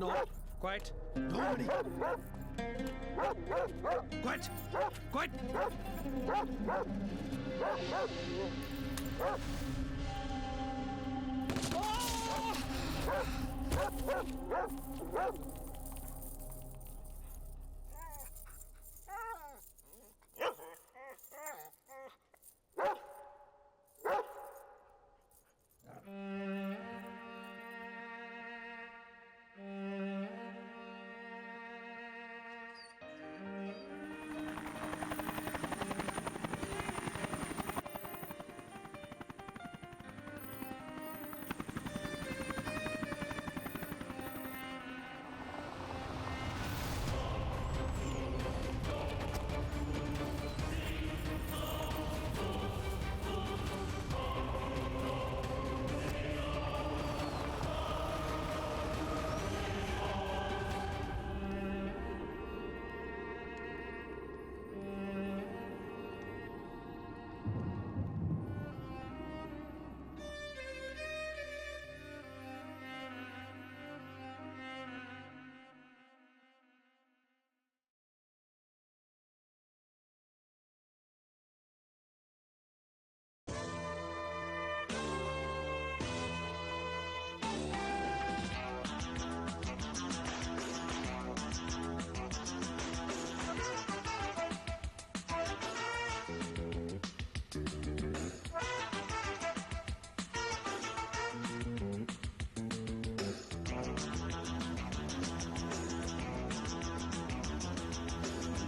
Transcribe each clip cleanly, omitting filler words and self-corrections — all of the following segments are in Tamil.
No, quiet. Nobody. Quiet. Quiet.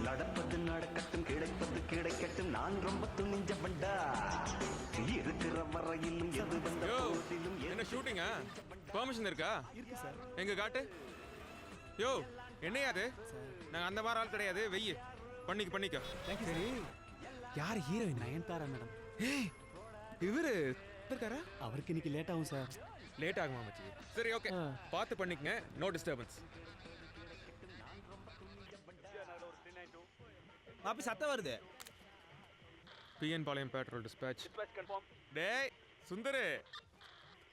நடப்பது நடக்கட்டும், கிடைப்பது கிடைக்கட்டும், நான் ரொம்ப துணிஞ்சவன்டா. இருக்கிற வரையிலும் எது வந்த போதிலும். என்ன ஷூட்டிங்கா? பெர்மிஷன் இருக்கா? இருக்கு சார். எங்க காட்டு. யோ என்னையா அது? நாங்க அந்த மாதிரி ஆள் கிடையாது. வெய்யு பண்ணிக்க. சரி, யார் ஹீரோயின்? நயன்தாரா மேடம். ஏய் இவரு இருக்காரா? அவருக்கு இன்னைக்கு லேட் ஆகும் சார். லேட் ஆகுமா மச்சி? சரி ஓகே, பார்த்து பண்ணிக்கங்க. No disturbance. அப்ப சத்தம் வருது. PN Palayam petrol dispatch. டேய் சுந்தரு.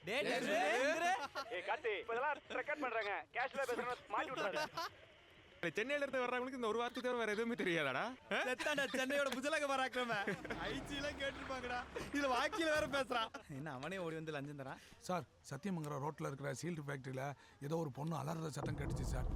டேய் ஏய் கார்த்தி, இப்போதெல்லாம் ரெக்கார்ட் பண்றாங்க. கேஷ்ல பேசுறத மாட்டி விட்டுறாரு. சென்னையில இருந்து வர்றவங்களுக்கு இந்த ஒரு வார்த்தை தவிர வேற எதுவுமே தெரியாதாடா? செத்தாண்டா சென்னையோட புஜலக பராக்கிரம. ஐசிலாம் கேட்டிருப்பாங்கடா. இதுல வாக்கில வேற பேசுறான். என்ன அவனே ஓடி வந்து லஞ்சம் தரான். சார், சத்தியமங்கலம் ரோட்ல இருக்கிற சீல்டு ஃபேக்டரியில ஏதோ ஒரு பொண்ணு அலறத சத்தம் கேட்டுச்சு சார்.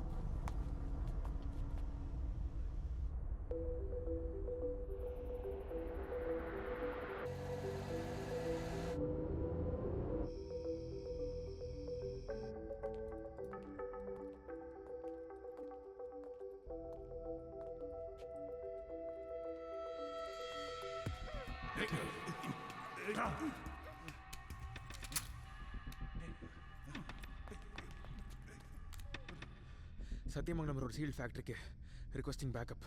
சத்தியமங்கலம் ரோட் சீல்ட் ஃபேக்டரிக்கு ரிக்வெஸ்டிங் பேக்கப்.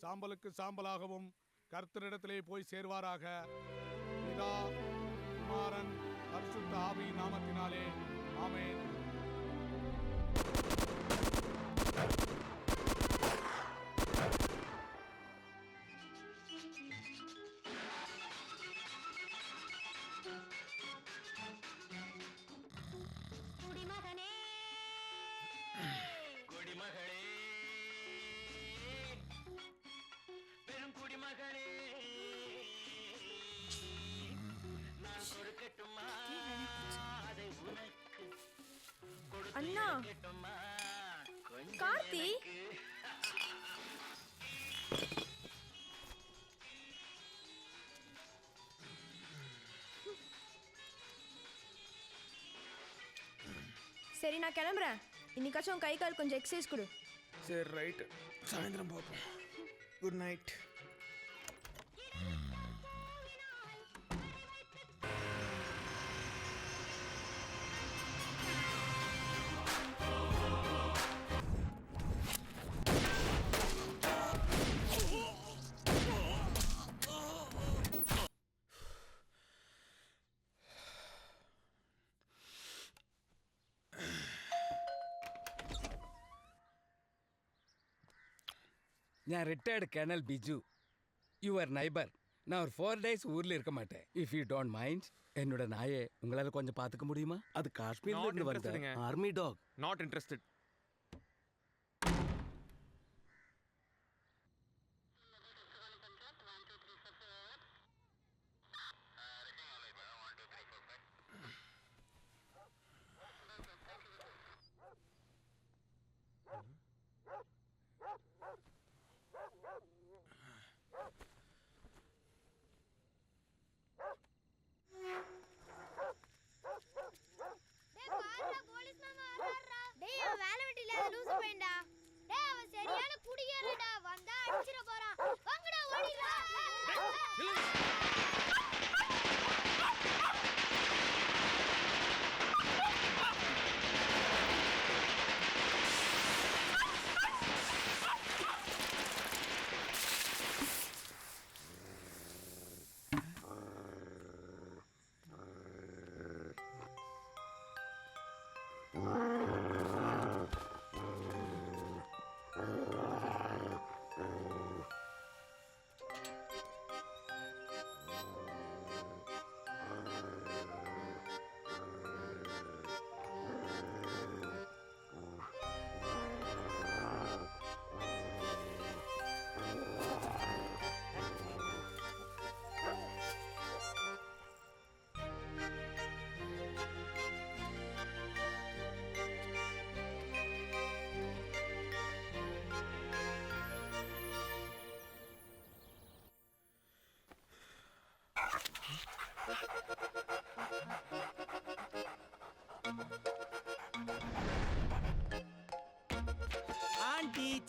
சாம்பலுக்கு சாம்பலாகவும் கர்த்தரிடத்திலே போய் சேர்வாராக. பிதா, குமாரன், பரிசுத்த ஆவியின் நாமத்தினாலே ஆமென். அண்ணா, கார்த்தி, சரி நான் கிளம்புறேன். இன்னைக்காச்சும் கை கால் கொஞ்சம் எக்ஸசைஸ் கொடு. சரி ரைட்டு, சாயந்தரம் பார்ப்போம். Good night. நான் retired colonel Biju, your neighbour. நான் ஒரு 4 days ஊரில் இருக்க மாட்டேன். இஃப் யூ டோன்ட் மைண்ட், என்னோட நாயை உங்களால் கொஞ்சம் பார்த்துக்க முடியுமா? அது காஷ்மீர்ல இருந்து வருது, army dog. Not interested.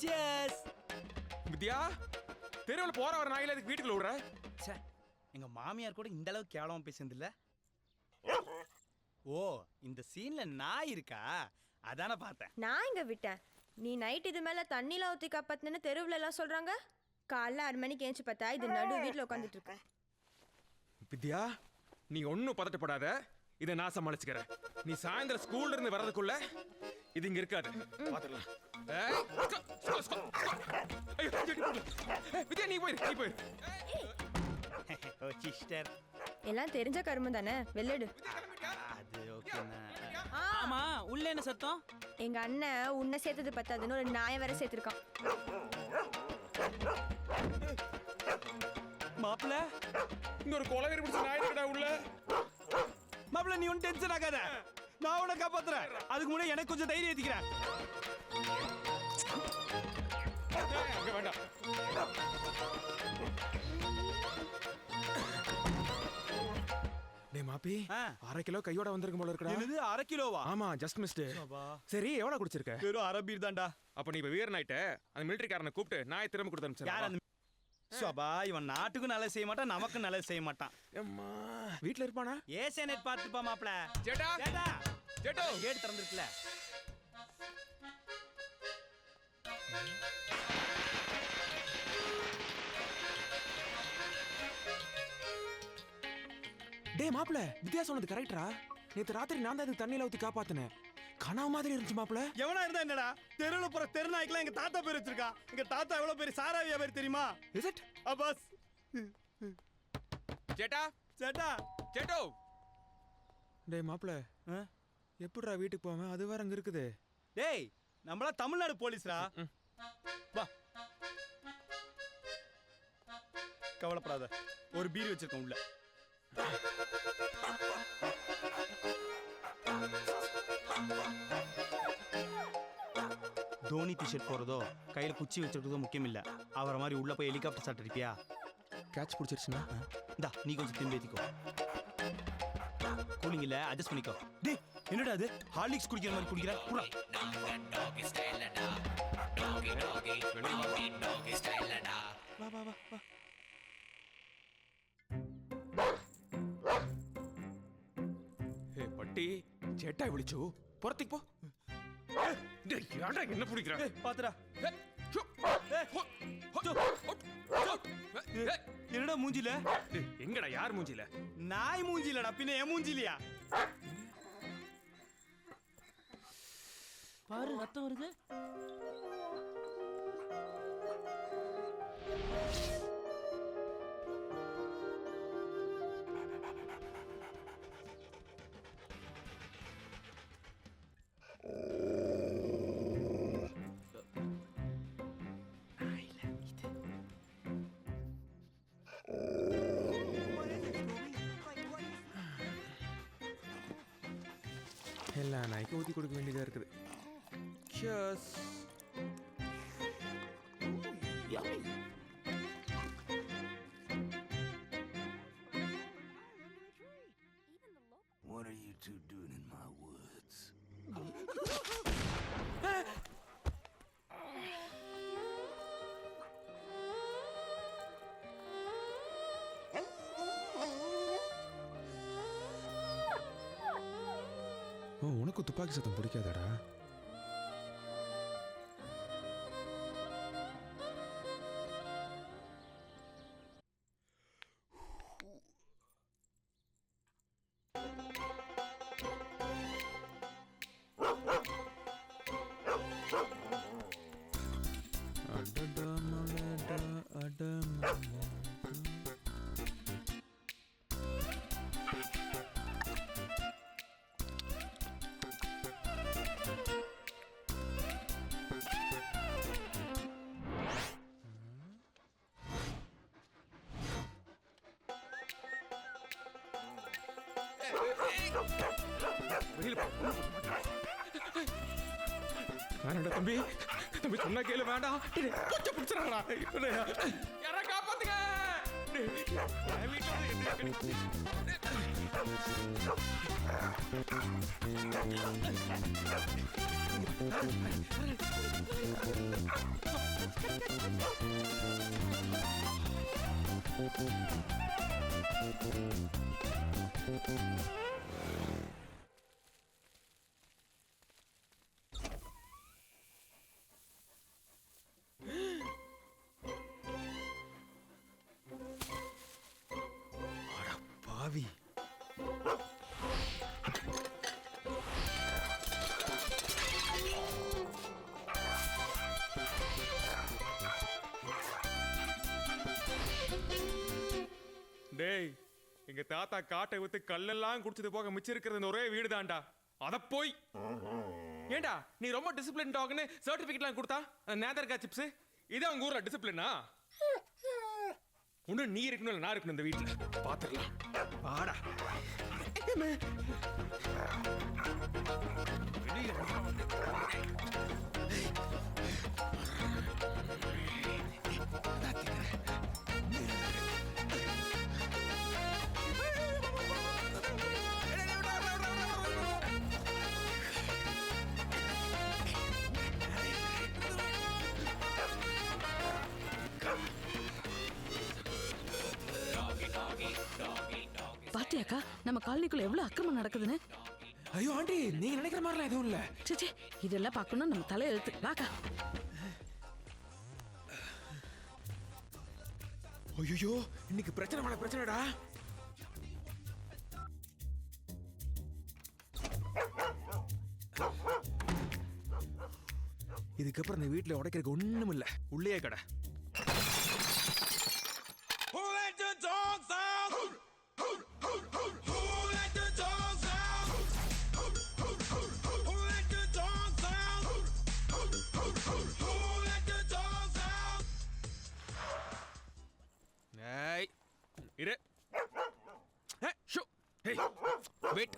Cheers. Vidya தெருவில் போற வர நாயில அதுக்கு வீட்டுக்குள்ள விடுற. ச்சே, எங்க மாமியார் கூட இந்த அளவுக்கு கேவலமா பேசுனது இல்ல. ஓ, இந்த சீன்ல நாய் இருக்கா? அதான பார்த்தேன். நான் இங்க விட்டேன். நீ நைட் இது மேல தண்ணிலாம் ஊத்தி காப்பாத்துன்னு தெருவுல எல்லாம் சொல்றாங்க. காலைல 6 மணிக்கு ஏஞ்சி பார்த்தா இது நடு வீட்டுல உட்காந்துட்டு இருக்க. வித்யா நீ ஒன்னும் பதட்டப்படாத, இதை நான் சமாளிச்சுக்கிறேன். நீ சாயந்தரம் ஸ்கூல்ல இருந்து வர்றதுக்குள்ள இது இங்க இருக்காது. பாத்துக்கலாம். வித்யா நீ போயிரு. ஓ சிஸ்டர், எல்லாம் தெரிஞ்ச கருமம் தானே, வெள்ளடு. அது ஓகேண்ணா. ஆமா, உள்ள என்ன சத்தம்? எங்க அண்ணன் உன்னை சேர்த்தது பத்தாதுன்னு ஒரு நாயை வேற சேர்த்திருக்கான். மாப்பிள்ள, இங்க ஒரு கொலவெறி பிடிச்ச நாய் இருக்கடா உள்ள. மாப்பிள்ள நீ ஒன்னும் டென்ஷன் ஆகாத, நான் உன்னை காப்பாத்துறேன். அதுக்கு முன்னாடி எனக்கு கொஞ்சம் தைரியம் ஏத்திக்கிறேன். அங்க வேண்டாம். டேய் மாப்பி, 1/2 கிலோ கையோட வந்திருக்கும் போல இருக்கடா. என்னது 1/2 கிலோவா? ஆமா, ஜஸ்ட் மிஸ்ட். சரி, எவ்வளவு குடிச்சிருக்க? வெறும் 1/2 பீர் தான்டா. அப்ப நீ இப்ப வீரன் ஆயிட்ட. அந்த மிலிட்டரிக்காரனை கூப்பிட்டு நாயை திரும்ப கொடுத்து யார் அனுப்பிச்சிடலாம். அந்த சோபா? இவன் நாட்டுக்கும் நல்லது செய்ய மாட்டான், நமக்கும் நல்லது செய்ய மாட்டான். அம்மா, வீட்ல இருப்பானா? ஏசேனேட் பார்த்துப்பா மாப்பிள்ள. ஜேட்டா ஜேட்டா, ஜேட்டோ கேட் திறந்துருக்குல. டேய் மாப்ள, வித்யா சொன்னது கரெக்டா? நேத்து ராத்திரி நான் தான் இதுக்கு தண்ணியில ஊத்தி காப்பாத்தினேன். கனவு மாதிரி இருந்துச்சு மாப்ள. எவனா இருந்தா என்னடா? தெருவுல போற தெருநாய்க்கெல்லாம் எங்க தாத்தா பேர் வச்சிருக்கா. எங்க தாத்தா எவ்வளவு பெரிய சாரா வியாபாரி தெரியுமா? Is it? அப்பாஸ். ஜேட்டா சேட்டா, ஜேட்டோ. டேய் மாப்ள, எப்படிடா வீட்டுக்கு போவேன்? அது வேற அங்க இருக்குது. டேய் நம்மளா தமிழ்நாடு போலீஸ்ரா. வா, கவலைப்படாத, ஒரு பீர் வச்சிருக்கோம் உள்ள. தோனி டிஷர்ட் போறதோ கையில குச்சி வச்சிருக்கதோ முக்கியம் இல்ல. அவரை மாதிரி உள்ள போய் ஹெலிகாப்டர் ஷாட் அடிப்பியா? கேட்ச் பிடிச்சிருச்சுனா இந்தா நீ கொஞ்சம் திரும்பி ஏத்திக்கோ. கூலிங் இல்ல, அட்ஜஸ்ட் பண்ணிக்கோ. டேய் என்னடா அது? ஹார்லிக்ஸ் குடிக்கிற மாதிரி குடிக்கிற? குடா. வா வா வா வா. ஹே பட்டி, ஜேட்டா விളിച്ചു. புறத்துக்கு போ. டேய் யாரடா என்ன பிடிக்குற? ஏய் பாத்துடா. என்னடா மூஞ்சில? டேய் எங்கடா யார் மூஞ்சில? நாய் மூஞ்சிலடா, பின்ன என் மூஞ்சிலியா? பாரு, ரத்தம் வருது. எல்லா நாய்க்கும் ஊத்தி கொடுக்க வேண்டியதா இருக்குது. Cheers. What are you two doing in my woods? ஓ, உனக்கு துப்பாக்கி சத்தம் பிடிக்காதடா? வேணாடா தம்பி, தம்பி சொன்னா கேளு, வேண்டாம். கொஞ்சம் பிடிச்சிடா. யாரா காப்பாத்துங்க. வீட்டோட பாவி. டேய், எங்க தாத்தா காட்டை வித்து கல்லெல்லாம் குடிச்சது போக மிச்சம் இருக்கிறது இந்த ஒரே வீடு தான்டா. அத போய் ஏண்டா நீ ரொம்ப டிசிப்ளின் டாக்னு சர்டிபிகேட்லாம் கொடுத்தா நேதர்கா சிப்ஸ் இது அவங்க ஊர்ல டிசிப்ளினா? ஒண்ணு நீ இருக்கணும் இல்ல நான் இருக்கணும் இந்த வீட்டுல. பாத்துக்கலாம் வாடா. பாத்தியாக்கா நம்ம காலனிக்குள்ள எவ்வளவு அக்கிரமம் நடக்குதுன்னு? ஐயோ ஆண்டி, நீங்க நினைக்கிற மாதிரிலாம் எதுவும் இல்ல. சே இதெல்லாம் பார்க்கணும் நம்ம தலையெழுத்து. வாக்கா. ஐயோ இன்னைக்கு பிரச்சனை மேல பிரச்சனைடா. இதுக்கப்புறம் இந்த வீட்டுல உடைக்கிறதுக்கு ஒண்ணும் இல்ல. உள்ளே கடை. இரு. ஷோ. ஹே. வெயிட்.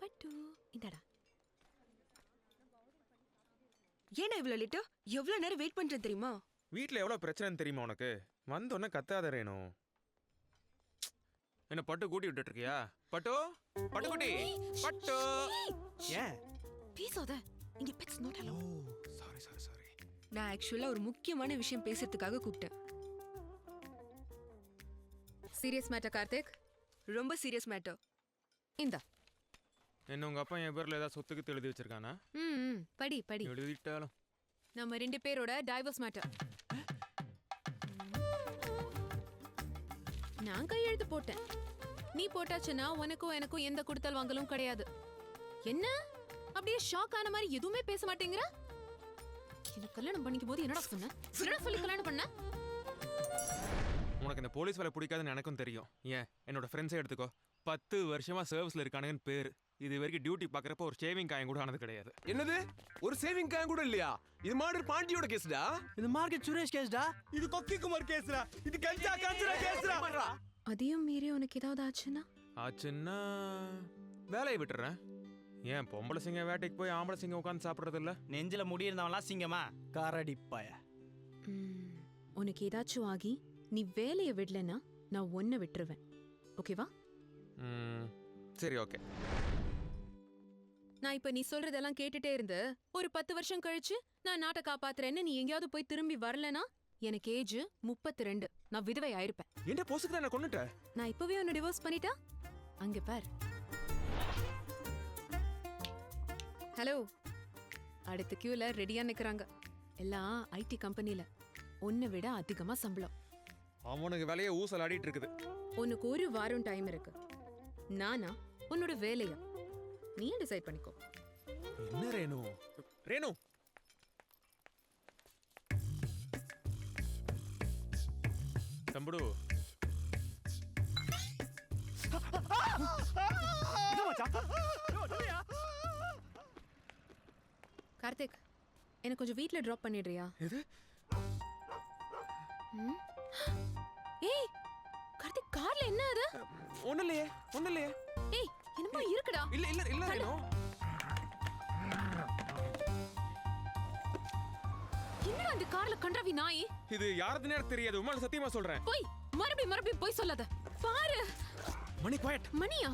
பட்டு இந்தடா. ஏன்னா இவ்வளவு லேட்டு? எவ்வளவு நேரம் வெயிட் பண்றேன் தெரியுமா? வீட்ல எவ்வளவு பிரச்சனைன்னு தெரியுமா உனக்கு? வந்தோடனே கத்தாத ரேணு. என்ன பட்டு கூட்டி விட்டுட்டு இருக்கியா? பட்டு குட்டி பட்டு. ஏன் பேசாத. இங்க பெட்ஸ் நாட் அலோ. சாரி. நான் ஆக்சுவலா ஒரு முக்கியமான விஷயம் பேசுறதுக்காக கூப்பிட்டேன். சீரியஸ் மேட்டர் கார்த்திக், ரொம்ப சீரியஸ் மேட்டர். இந்தா. என்ன உங்க அப்பா என் பேர்ல ஏதாவது சொத்துக்கு எழுதி வச்சிருக்கானா? படி எழுதிட்டாலும் நம்ம 2 பேரோட டைவர்ஸ் மேட்டர். நான் கையெழுத்து போட்டேன். நீ போட்டாச்சுன்னா உனக்கும் எனக்கும் எந்த கொடுத்தல் வாங்கலும் கிடையாது. என்ன அப்படியே ஷாக் ஆன மாதிரி எதுவுமே பேச மாட்டேங்கிற? என்ன கல்யாணம் பண்ணிக்கும் போது என்னடா சொன்ன? என்னடா சொல்லி கல்யாணம் பண்ண? உனக்கு இந்த போலீஸ் வேலை பிடிக்காதுன்னு எனக்கும் தெரியும். ஏன் என்னோட ஃப்ரெண்ட்ஸே எடுத்துக்கோ. 10 வருஷமா சர்வீஸ்ல இருக்கானுங்கன்னு பேரு. இது வரைக்கும் டியூட்டி பாக்குறப்ப ஒரு சேவிங் காயம் கூட ஆனது கிடையாது. என்னது? ஒரு சேவிங் காயம் கூட இல்லையா? இது மாடர் பாண்டியோட கேஸ்டா? இது மார்க்கெட் சுரேஷ் கேஸ்டா? இது கொக்கி குமார் கேஸ்டா? இது கஞ்சா கேஸ்டா? அதையும் மீறி உனக்கு ஏதாவது ஆச்சுன்னா வேலையை விட்டுறேன். ஏன் பொம்பளை சிங்கம் வேட்டைக்கு போய் ஆம்பளை சிங்கம் உட்காந்து சாப்பிட்றது இல்ல? நெஞ்சில முடி இருந்தவன்லாம் சிங்கமா? காரடிப்பாய. உனக்கு ஏதாச்சும் ஆகி நீ வேலையை விடலன்னா நான் ஒன்ன விட்டுருவேன். ஓகேவா? சரி ஓகே. நான் இப்ப நீ சொல்றதெல்லாம் கேட்டுட்டே இருந்து ஒரு 10 வருஷம் கழிச்சு நான் நாட்டை காப்பாத்துறேன்னு நீ எங்கேயாவது போய் திரும்பி வரலனா எனக்கு ஏஜ் 32. நான் விதவை ஆயிருப்பேன். என்ன போஸ்க்கு தான் கொன்னுட்ட? நான் இப்பவே உன்னை டிவோர்ஸ் பண்ணிட்டா அங்க பார். ஹலோ, அடுத்த கியூல ரெடியா நிக்கறாங்க. எல்லாம் ஐடி கம்பெனில. உன்னை விட அதிகமா சம்பளம். அவனுக்கு வேலையை ஊசல் ஆடிட்டு இருக்குது. உனக்கு ஒரு வாரம் டைம் இருக்கு. நானா உன்னோட வேலையா நீ டிசைட் பண்ணிக்கோ. என்ன ரேணு? ரேணு தம்புடு கார்த்திக், எனக்கு கொஞ்சம் வீட்ல டிராப் பண்ணிடுறியா? எது? ஏய் கார்த்திக், கார்ல என்ன அது? ஒண்ணு இல்லையே. ஏய் என்னமா இருக்குடா? இல்ல ரேணு. என்னடா இந்த கார்ல கண்டாவி நாய்? இது யாருதுன்னு எனக்கு தெரியாது, உமால சத்தியமா சொல்றேன். போய் மறுபடியும் போய் சொல்லாத. பாரு மணி குவைட். மணியா?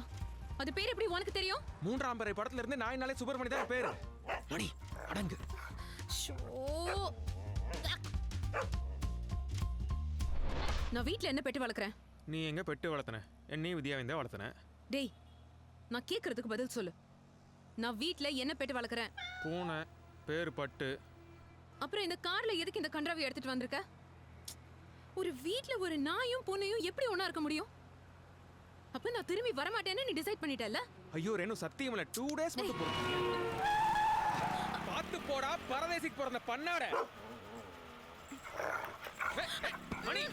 அது பேர் எப்படி உனக்கு தெரியும்? மூன்றாம் பிறை படத்துல இருந்து நாயினாலே சுப்பிரமணி தான் பேரு. மணி அடங்கு. ஷோ, நான் வீட்ல என்ன பெட்டு வளர்க்குறேன்? நீ எங்க பெட்டு வளர்த்தன? என்னையும் வித்யாவையும் தான் வளர்த்தன. டேய், நான் கேக்குறதுக்கு பதில் சொல்லு. நான் வீட்ல என்ன பெட்டு வளர்க்குறேன்? பூனை, பேரு பட்டு. அப்புறம் இந்த கார்ல எதுக்கு இந்த கன்றாவை எடுத்துட்டு வந்திருக்க? ஒரு வீட்ல ஒரு நாயும் பூனையும் எப்படி ஒண்ணா இருக்க முடியும்? அப்ப நான் திரும்பி வர மாட்டேன்னு நீ டிசைட் பண்ணிட்டல்ல? ஐயோ ரேணு, சத்தியம் இல்ல, 2 days மட்டும் போ. பாத்து போடா பரதேசிக்கு பிறந்த பண்ணாட. மணி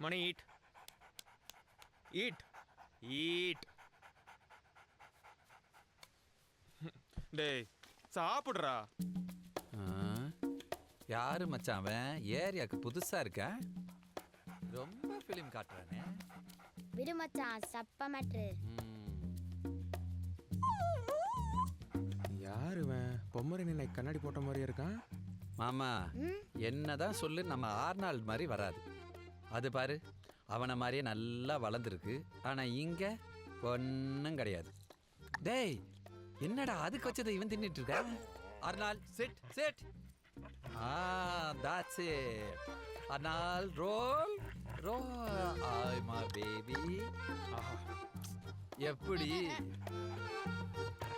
மணி ஈட் ஈட் ஈட். டேய் சாப்பிடுறா. யாரு மச்சான் அவன்? ஏரியாக்கு புதுசா இருக்கா? ரொம்ப ஃபிலிம் காட்டுறானே. விடு மச்சான், சப்ப மேட்ரு. யாரு இவன்? பொம்மரினை கண்ணாடி போட்ட மாதிரி இருக்கான். மாமா என்னதான் சொல்லு, நம்ம ஆர்னால்ட் மாதிரி வராது. அது பாரு, அவனை மாதிரியே நல்லா வளர்ந்துருக்கு. ஆனா இங்க ஒன்னும் கிடையாது. டேய் என்னடா அதுக்கு வச்சதை இவன் தின்னுட்டு இருக்க? Arnold sit sit. That's it. Arnold, roll, roll. Ay, my baby. எப்படி?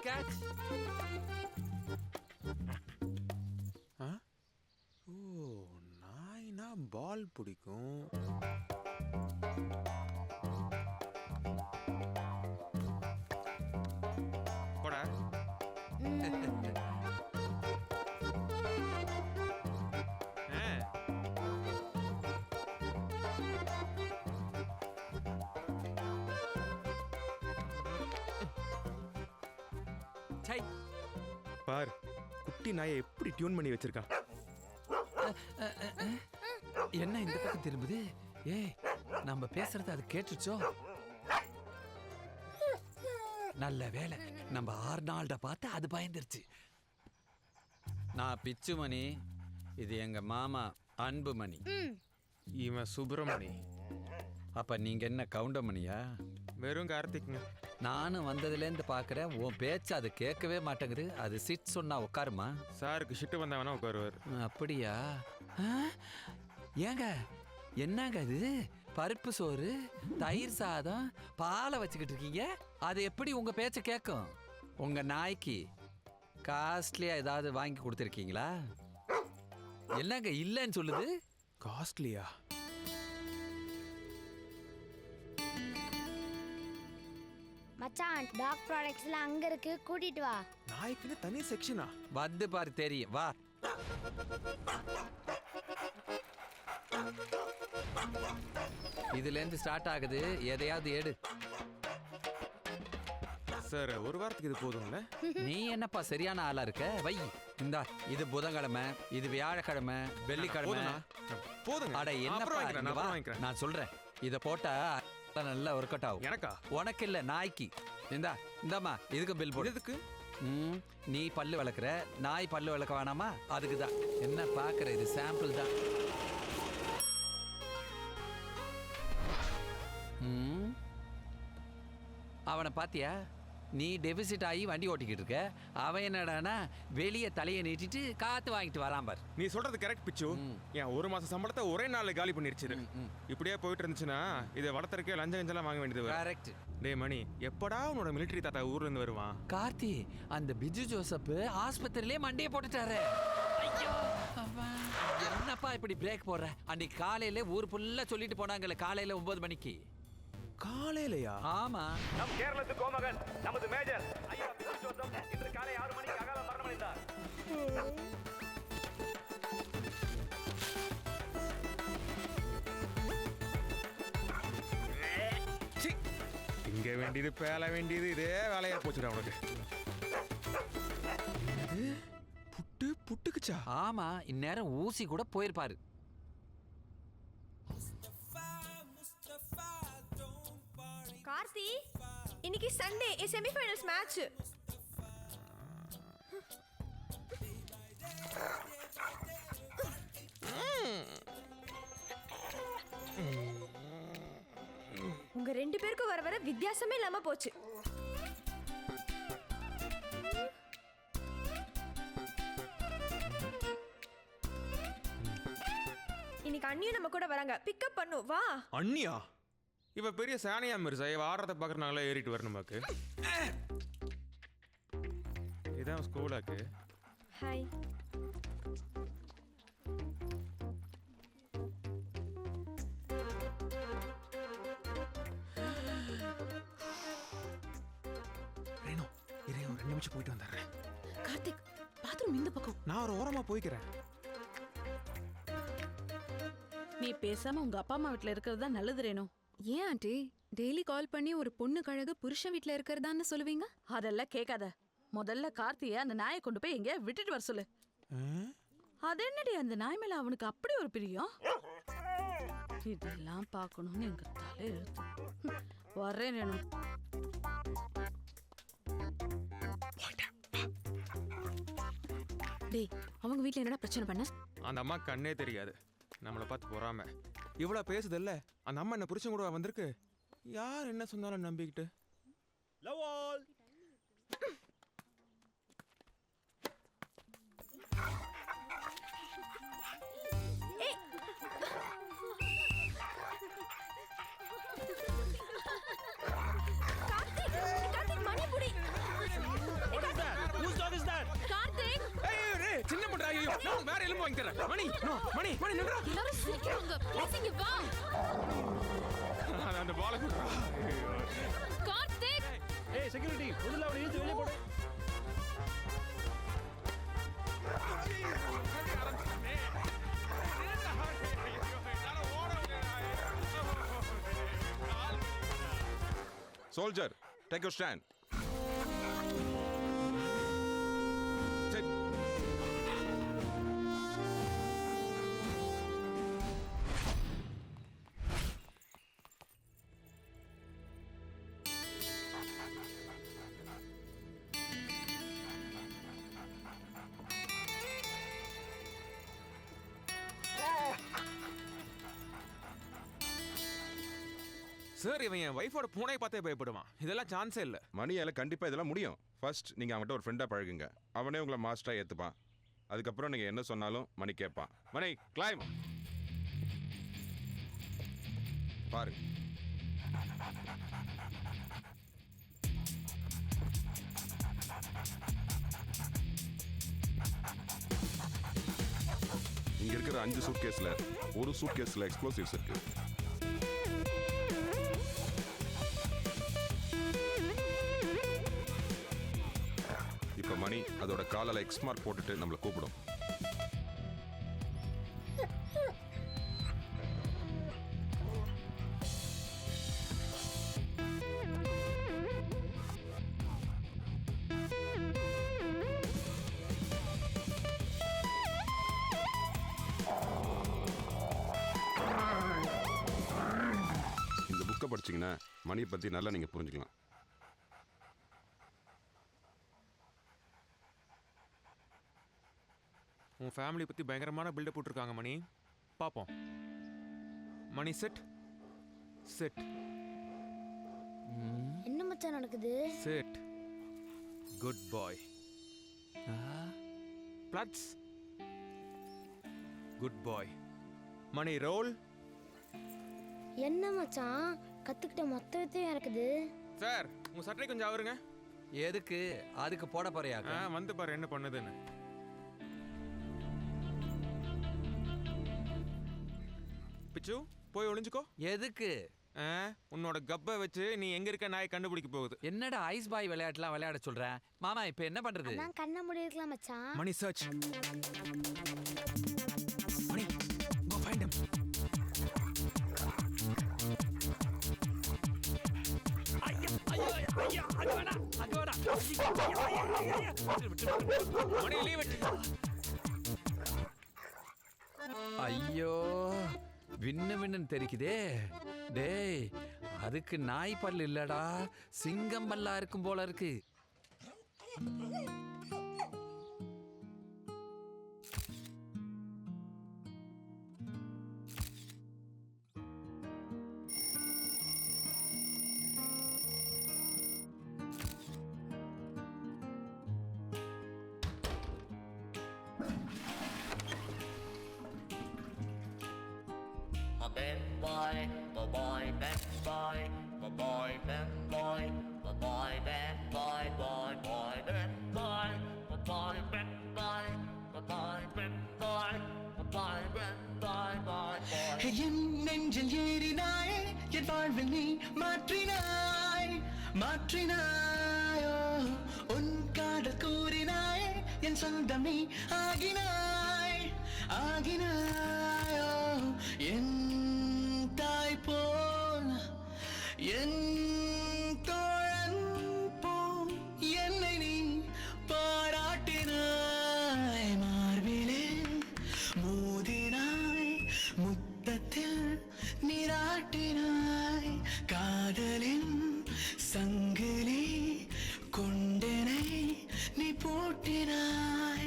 Catch. ஓ, நாய்னா பால் பிடிக்கும். போடா. பார், குட்டி நாயை எப்படி டியூன் பண்ணி வச்சிருக்கான். என்ன இந்த பக்கம் திரும்புது? ஏய், நம்ம பேசுறது அது கேட்டுச்சோ? நல்ல வேலை, நம்ம ஆர்னால்ட பார்த்து அது பயந்துருச்சு. நான் பிச்சுமணி, இது எங்க மாமா அன்புமணி. இவன் சுப்பிரமணி. அப்ப நீங்க என்ன கவுண்டமணியா? வெறும் கார்த்திக்ங்க. நானும் வந்ததுலேருந்து பார்க்குறேன், உன் பேச்சு அது கேட்கவே மாட்டேங்குது. அது சிட் சொன்னா உட்காருமா? சாருக்கு ஷிட்டு வந்தவனா உட்காருவார். அப்படியா? ஏங்க என்னங்க இது? பருப்பு சோறு, தயிர் சாதம், பாலை வச்சுக்கிட்டு இருக்கீங்க. அது எப்படி உங்க பேச்ச கேட்கும்? உங்க நாய்க்கு காஸ்ட்லியா ஏதாவது வாங்கி கொடுத்துருக்கீங்களா? என்னங்க இல்லைன்னு சொல்லுது? காஸ்ட்லியா? மச்சான், டாக் ப்ராடக்ட்ஸ்லாம் அங்க இருக்கு, கூட்டிட்டு வா. நாய்க்குன்னு தனி செக்ஷனா? வந்து பாரு தெரியும், வா. இதுல இருந்து ஸ்டார்ட் ஆகுது, எதையாவது எடு. சார், ஒரு வாரத்துக்கு இது போதும்ல? நீ என்னப்பா சரியான ஆளா இருக்க? வை. இந்தா, இது புதன்கிழமை, இது வியாழக்கிழமை, வெள்ளிக்கிழமை. போதுங்க. அட என்னப்பா, நான் சொல்றேன், இத போட்டா நல்லா ஒர்க் அவுட் ஆகும். எனக்கா? உனக்கு இல்ல, நாய்க்கு. இந்தாம்மா, இதுக்கு பில் போடு. எதுக்கு? நீ பல்லு விளக்குற, நாய் பல்லு விளக்க வேணாமா? அதுக்கு தான். என்ன பாக்குற, இது சாம்பிள் தான். அவனை பாத்தியா? நீ டெபிசிட் ஆகி வண்டி ஓட்டிக்கிட்டு இருக்க. அவன் என்னடானா வெளியே தலையை நீட்டிட்டு காத்து வாங்கிட்டு வரான் பார். நீ சொல்றது கரெக்ட் பிச்சு. என் 1 மாச சம்பளத்தை ஒரே நாள்ல காலி பண்ணிருச்சு. இப்படியே போயிட்டு இருந்துச்சுன்னா இதை வளர்த்துறக்கே லஞ்சம் கஞ்செல்லாம் வாங்க வேண்டியது. கரெக்ட். டே மணி, எப்படா உன்னோட மிலிட்டரி தாத்தா ஊர்ல இருந்து வருவான்? கார்த்தி, அந்த பிஜு ஜோசப் ஆஸ்பத்திரியிலே மண்டையை போட்டுட்டாரு. ஐயோ, என்னப்பா இப்படி பிரேக் போடுற? அன்னைக்கு காலையில ஊர் ஃபுல்லா சொல்லிட்டு போனாங்கல்ல, காலையில 9 மணிக்கு. காலையிலயா? ஆமா. நம் கேரளத்து கோமகன் நமது மேஜர் ஐயா பிச்சு ஜோசப் இன்று காலை 6 மணிக்கு அகால மரணமடைந்தார். இங்க வேண்டியது பேல வேண்டியது இதே வேலையா போச்சுடா உனக்கு. புட்டுக்குச்சா? ஆமா, இந்நேரம் ஊசி கூட போயிருப்பாரு. கார்த்தி இன்னைக்கு சண்டே செமிஃபைனல்ஸ் மேட்ச். உங்க 2 பேருக்கும் வர வர வித்தியாசமே இல்லாம போச்சு. இன்னைக்கு அண்ணியும் நம்ம கூட வராங்க. பிக்கப் பண்ணு வா. அண்ணியா? இவ பெரிய சானியா மிர்சா. இவ ஆடுறத பார்க்கறனால ஏறிட்டு வரணும் பாக்கு. இதான் ஸ்கூலாக்கு. ஹாய். ரேணு, இரு ஒரு 2 நிமிஷம் போயிட்டு வந்துடுறேன். கார்த்திக் பாத்ரூம் இந்த பக்கம். நான் ஒரு ஓரமா போய்க்கிறேன். நீ பேசாம உங்க அப்பா அம்மா வீட்ல இருக்கிறது தான் நல்லது ரேணு. ஏன் ஆண்டி டெய்லி கால் பண்ணி ஒரு பொண்ணு கழகு புருஷன் வீட்ல இருக்கிறதான்னு சொல்லுவீங்க? அதெல்லாம் கேட்காத. முதல்ல கார்த்திய அந்த நாயை கொண்டு போய் எங்கேயா விட்டுட்டு வர சொல்லு. அது என்னடி அந்த நாய் மேல அவனுக்கு அப்படி ஒரு பிரியம்? இதெல்லாம் பார்க்கணும்னு எங்க தலை எழுத்து. வர்றேன் ரேணு. டேய் அவங்க வீட்ல என்னடா பிரச்சனை பண்ண? அந்த அம்மா கண்ணே தெரியாது. நம்மளை பார்த்து பொறாம இவ்வளோ பேசுதல்ல. அந்த அம்மா என்ன புருஷன் கூட வந்திருக்கு. யார் என்ன சொன்னாலும் நம்பிக்கிட்டு. Love all. சின்ன பண்றா. ஐயோ நான் வேற எலும்பு வாங்கி தரேன். மணி மணி மணி நின்றா. எல்லாரும் சிரிக்கிறாங்க. ப்ளீஸ் இங்க வா. அந்த பால குடுறா. கார்த்திக். ஏய் செக்யூரிட்டி முதல்ல அவனை இழுத்து வெளிய போடு. Soldier, take your stand. Sit. Sir, இவன் என் வைஃபோட பூனை பார்த்தே பயப்படுவான். இதெல்லாம் சான்ஸே இல்லை. மணியால கண்டிப்பா இதெல்லாம் முடியும். ஃபர்ஸ்ட் நீங்க அவன்கிட்ட ஒரு ஃப்ரெண்டா பழகுங்க. அவனே உங்களை மாஸ்டரா ஏத்துப்பான். அதுக்கப்புறம் நீங்க என்ன சொன்னாலும் மணி கேட்பான். மணி கிளைம். பாரு. இங்க இருக்கிற 5 சூட்கேஸ்ல ஒரு சூட்கேஸ்ல எக்ஸ்ப்ளோசிவ்ஸ் இருக்கு. இப்ப மணி அதோட காலால எக்ஸ் மார்க் போட்டுட்டு நம்மளை கூப்பிடும். இந்த புக்கை படிச்சீங்கன்னா மணியை பத்தி நல்லா நீங்க புரிஞ்சுக்கலாம். உன் ஃபேமிலி பற்றி பயங்கரமான பில்டப் போட்டிருக்காங்க மணி. பார்ப்போம். மணி செட் செட். என்ன மச்சான் நடக்குது? செட். குட் பாய். பிளட்ஸ். குட் பாய். மணி ரோல். என்ன மச்சான் கத்துக்கிட்ட மொத்த வித்தையும் இருக்குது. சார் உங்க சட்டை கொஞ்சம் அவருங்க. எதுக்கு? அதுக்கு போட போறியா? வந்து பாரு என்ன பண்ணுதுன்னு. பிச்சு போய் ஒளிஞ்சுக்கோ. எதுக்கு? உன்னோட கப்பை வச்சு நீ எங்க இருக்க நாயை கண்டுபிடிக்க போகுது. என்னடா ஐஸ் பாய் விளையாட்டுலாம் விளையாட சொல்ற? மாமா இப்ப என்ன பண்றது? நான் கண்ண மூடி இருக்கலாம் மச்சான். Mani search. Mani go find him. Mani leave it. ஐயோ விண்ணு விண்ணுன்னு தெரிக்குதே. டேய், அதுக்கு நாய் பல் இல்லடா, சிங்கம் பல்லா இருக்கும் போல இருக்கு. என் நெஞ்சில் ஏறினாயே, என் வாழ்வில் நீ மாற்றினாய், மாற்றினாயோ. உன் காதல் கூறினாயே, என் சொந்தம் நீ ஆகினாய், ஆகினாயோ. என் தாய் போல், என் தோழன் போல் என்னை நீ பாராட்டினாய். மார்பிலே மோதினாய், முத்தத்தில் நீராட்டினாய். காதலின் சங்கிலி கொண்டனை நீ பூட்டினாய்.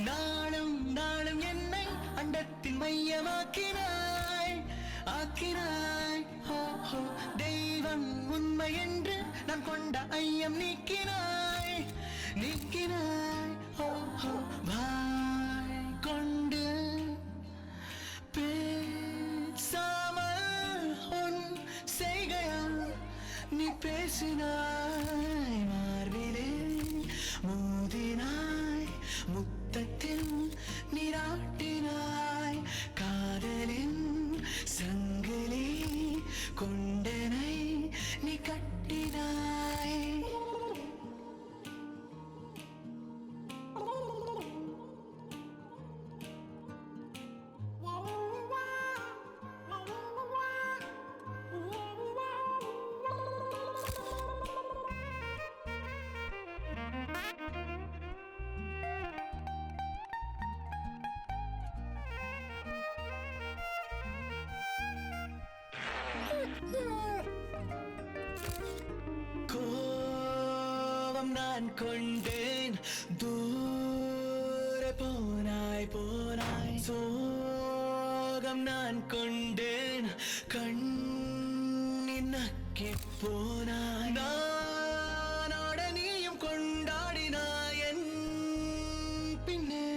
நாளும் நாளும் என்னை அண்டத்தின் மையமாக்கினாய், ஆக்கினாய். தெய்வம் உண்மை என்று நான் கொண்ட ஐயம் நீக்கினாய், நீக்கினாய். வாய் கொண்டு பேசாமல் உன் செய்கையால் நீ பேசினாய். மார்பிலே மோதினாய், முத்தத்தில் நீராட்டினாய். காதலின் சங்கிலி கொண்டனை நீ கட்டினாய். கோபம் நான் கொண்டேன், தூர போனாய், போனாய். சோகம் நான் கொண்டேன், கண்ணின் நக்கி போனாய். நானோட நீயும் கொண்டாடினாய் என் பின்னே,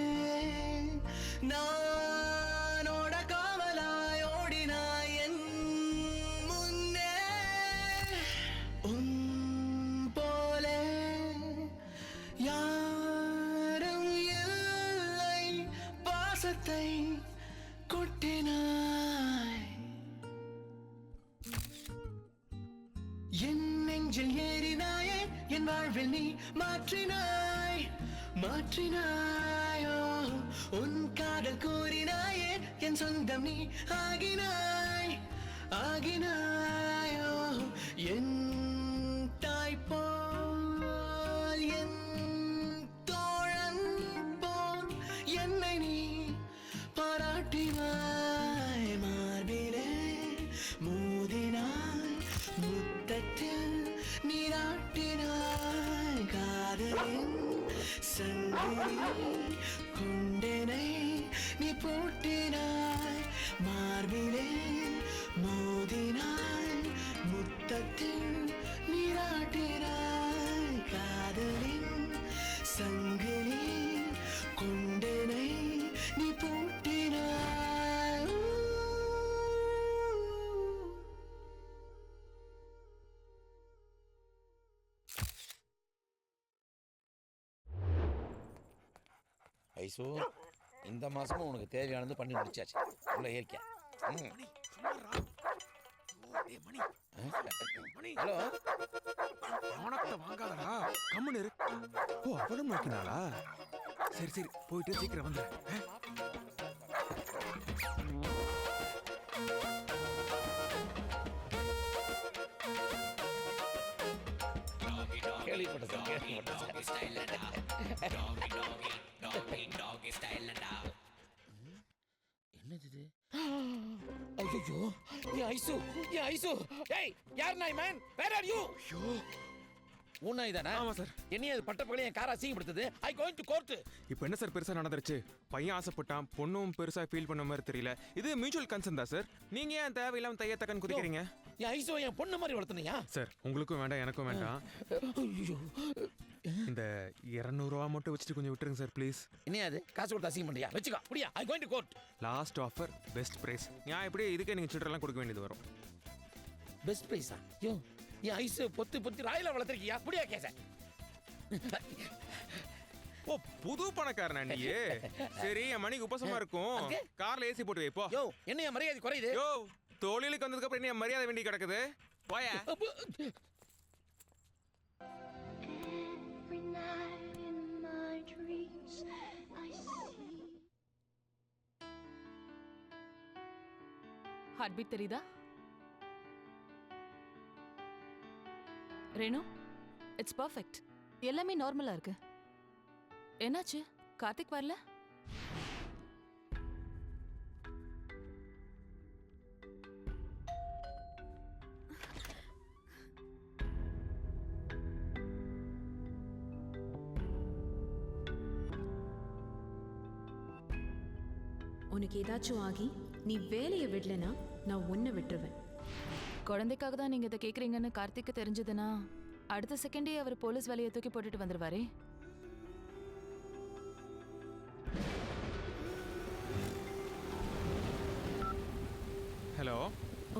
நானோட காவலாய் ஓடினாய் என் முன்னே. உன் போலே யாரும் இல்லை, பாசத்தை கொட்டினாய். என் நெஞ்சில் ஏறினாயே, என் வாழ்வில் நீ மாற்றினாய், மாற்றினாயோ. உன் காதல் கூறினாயே, என் சொந்தம் நீ ஆகினாய், ஆகினாயோ. என் தாய் போல், என் தோழன் போல் என்னை நீ பாராட்டினாய். மார்பிலே மோதினாய், முத்தத்தில் நீராட்டினாய். காதலின் சங்கிலி கொண்டனை நீ பூட்டினாய். மார்பிலே மோதினாய், முத்தத்தில் நீராட்டினாய். காதலின் சங்கிலி கொண்டனை நீ பூட்டினாய். ஐசோ, இந்த மாசமும் உனக்கு தேவையானது பண்ணி முடிச்சாச்சு. உள்ள ஏற்க. ஹலோ, பணத்தை வாங்காதடா, கம்முன்னு இரு. ஓ, அப்பதான் நோக்கினாளா? சரி சரி, போயிட்டு சீக்கிரம் வந்துடு. கேள்விப்பட்ட சார் கேள்விப்பட்ட சார் என்னது இது ஐயோ ஏ ஐசு ஏ ஐசு ஏய் யார் நாய் மேன் வேர் ஆர் யூ உன் நாய் தானே ஆமா சார் என்னைய அது பட்டப்பகல என் காரை அசிங்கப்படுத்துது ஐ கோயிங் டு கோர்ட் இப்போ என்ன சார் பெருசா நடந்துருச்சு பையன் ஆசைப்பட்டான் பொண்ணும் பெருசா ஃபீல் பண்ண மாதிரி தெரியல இது மியூச்சுவல் கன்சர்ன் தான் சார் நீங்க ஏன் தேவையில்லாம தையத்தக்கன்னு குதிக்கிறீங்க என் ஐசோ என் பொண்ணு மாதிரி வளர்த்துனியா சார் உங்களுக்கும் வேண்டாம் எனக்கும் வேண்டாம் ஐயோ இந்த 200 ரூபா மட்டும் வச்சுட்டு கொஞ்சம் விட்டுருங்க சார் ப்ளீஸ் என்ன அது காசு கொடுத்து அசிங்கம் பண்றியா வெச்சுக்கோ புடியா I going to court last offer best price நான் இப்படி இதுக்கே நீங்க சில்லறலாம் கொடுக்க வேண்டியது வரும் பெஸ்ட் பிரைஸா யோ என் ஐசு பொத்து பொத்து ராயில வளர்த்துருக்கியா புடியா கேச ஓ புது பணக்காரனா நீ சரி என் மணிக்கு உபசமா இருக்கும் கார்ல ஏசி போட்டு வை போ யோ என்ன என் மரியாதை குறையுது யோ தொழிலுக்கு வந்ததுக்கு அப்புறம் என்ன என் மரியாதை வேண்டி கிடக்குது போயா ஹார்ட் பீட் தெரியுதா ரேணு இட்ஸ் பர்ஃபெக்ட் எல்லாமே நார்மலா இருக்கு என்னாச்சு கார்த்திக் வரல உனக்கு ஏதாச்சும் ஆகி நீ வேலையை விடலனா நான் உன்னை விட்டுருவேன். குழந்தைக்காக தான் நீங்க இதை கேக்குறீங்கன்னு கார்த்திக்கு தெரிஞ்சதுன்னா அடுத்த செகண்டே அவர் போலீஸ் வேலையை தூக்கி போட்டுட்டு வந்துருவாரே. ஹலோ,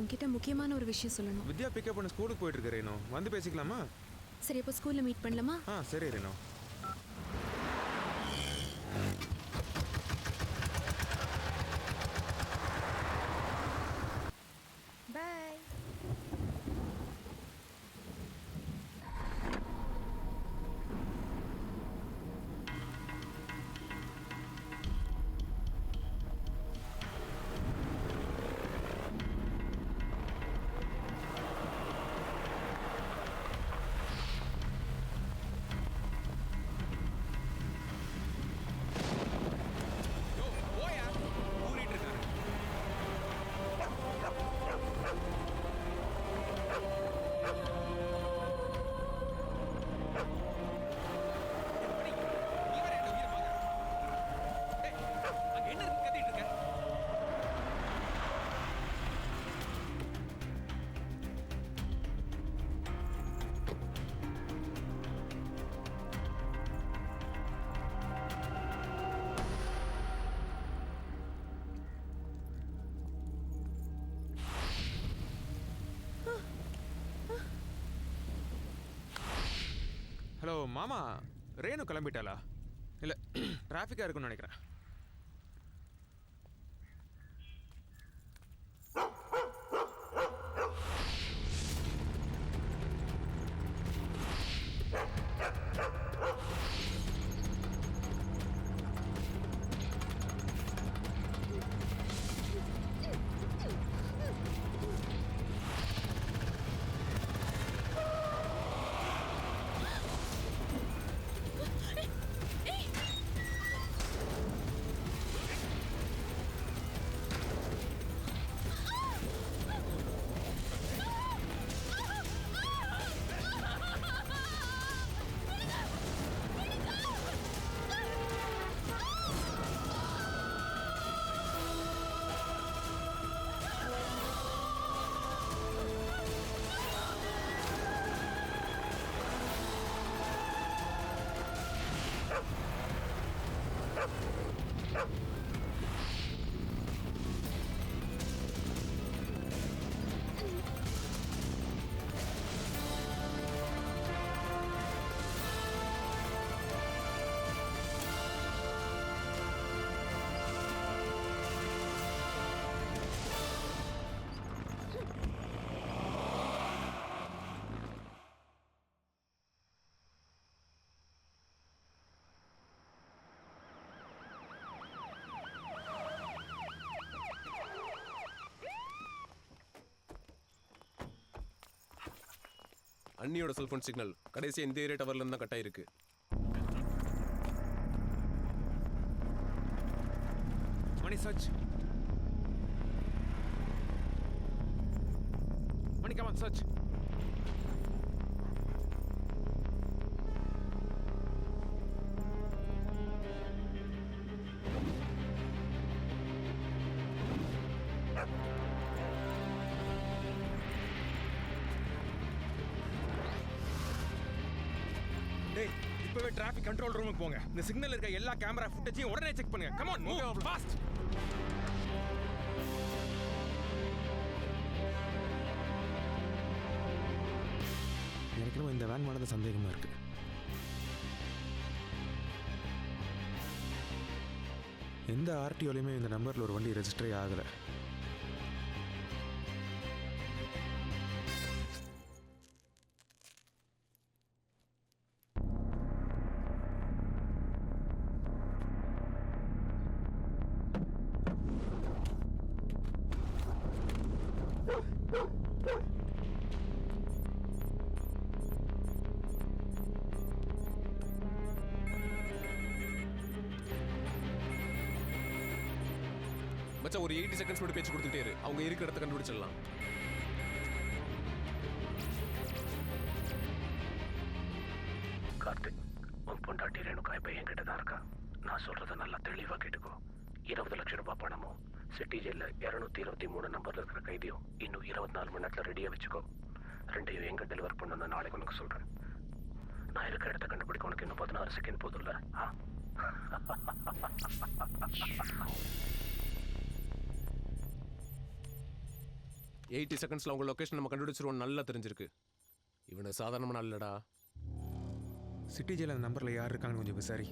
உன்கிட்ட முக்கியமான ஒரு விஷயம் சொல்லணும். வித்யா பிக்கப் பண்ண ஸ்கூலுக்கு போயிட்டு இருக்கு ரேணு, வந்து பேசிக்கலாமா? சரி, அப்போ ஸ்கூல்ல மீட் பண்ணலாமா? சரி ரேணு. பாய். ஹலோ மாமா, ரேணு கிளம்பிட்டாளா? இல்லை, டிராஃபிக்காக இருக்குன்னு நினைக்கிறேன். அண்ணியோட செல்போன் சிக்னல் கடைசியா இந்த ஏரியா டவர்ல இருந்து தான் கட் ஆயிருக்கு. Mani search. Mani come on search. டேய் இப்பவே டிராஃபிக் கண்ட்ரோல் ரூமுக்கு போங்க. இந்த சிக்னல் இருக்க எல்லா கேமரா ஃபுட்டேஜையும் உடனே செக் பண்ணுங்க. Come on move fast. எனக்கு இந்த வேன் மானது சந்தேகமா இருக்கு. எந்த ஆர்டிஓலையுமே இந்த நம்பர்ல ஒரு வண்டி ரெஜிஸ்டரே ஆகலை. மச்சான் ஒரு 80 செகண்ட்ஸ் மட்டும் பேச்சு கொடுத்துட்டே இரு. அவங்க இருக்கிற இடத்த கண்டுபிடிச்சிடலாம். கார்த்திக், உன் பொண்டாட்டி ரேணுகா இப்ப என்கிட்ட தான் இருக்கா. நான் சொல்றத நல்லா தெளிவா கேட்டுக்கோ. 20 லட்சம் ரூபாய் பணமும் சிட்டி ஜெயில 223 நம்பர்ல இருக்கிற கைதியும் இன்னும் 24 மணி நேரத்துல ரெடியா வச்சுக்கோ. ரெண்டையும் எங்க டெலிவர் பண்ணணும் நாளைக்கு உனக்கு சொல்றேன். நான் இருக்கிற இடத்த கண்டுபிடிக்க உனக்கு இன்னும் 16 செகண்ட் போதும்ல? 80 செகண்ட்ஸ்ல உங்க லொகேஷன் நம்ம கண்டுபிடிச்சிருவோம். நல்லா தெரிஞ்சிருக்கு. இவனை சாதாரணமான இல்லடா. சிட்டி ஜெயில அந்த நம்பர்ல யார் இருக்காங்கன்னு கொஞ்சம் விசாரி.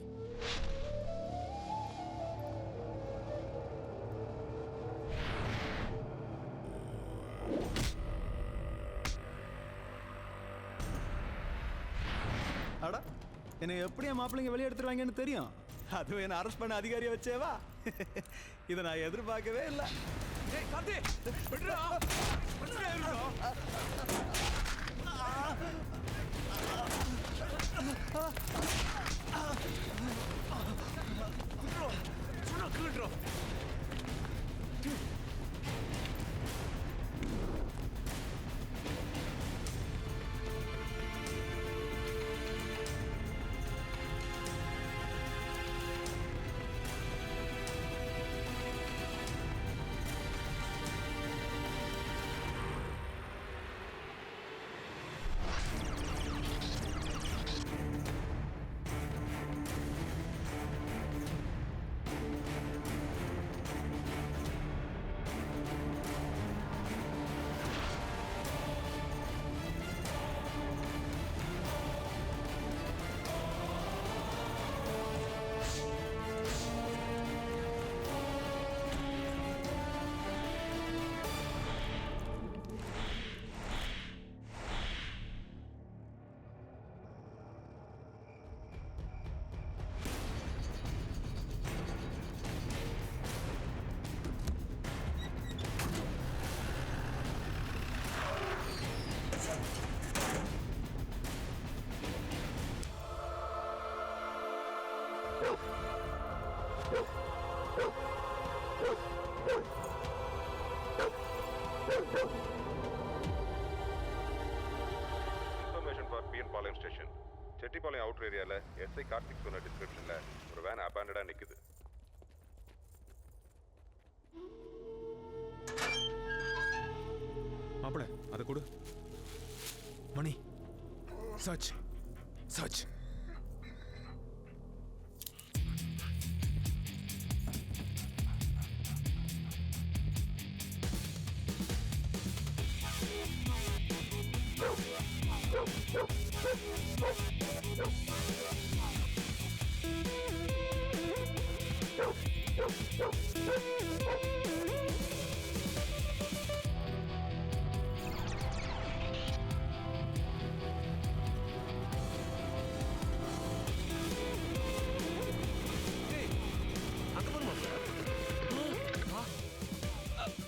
அடா என்னை எப்படியா மாப்பிள்ளைங்க வெளியே எடுத்துருவாங்கன்னு தெரியும். அதுவும் என்ன அரெஸ்ட் பண்ண அதிகாரியை வச்சேவா? இதை நான் எதிர்பார்க்கவே இல்லை. Information for PN Palayam station. Chettipalayam outer ஏரியாவில் எஸ்ஐ கார்த்திக் சொன்ன டிஸ்கிரிப்ஷனில் ஒரு வேன் அபாண்டடாக நிற்குது. மாப்பிள அதை கொடு. Mani search search.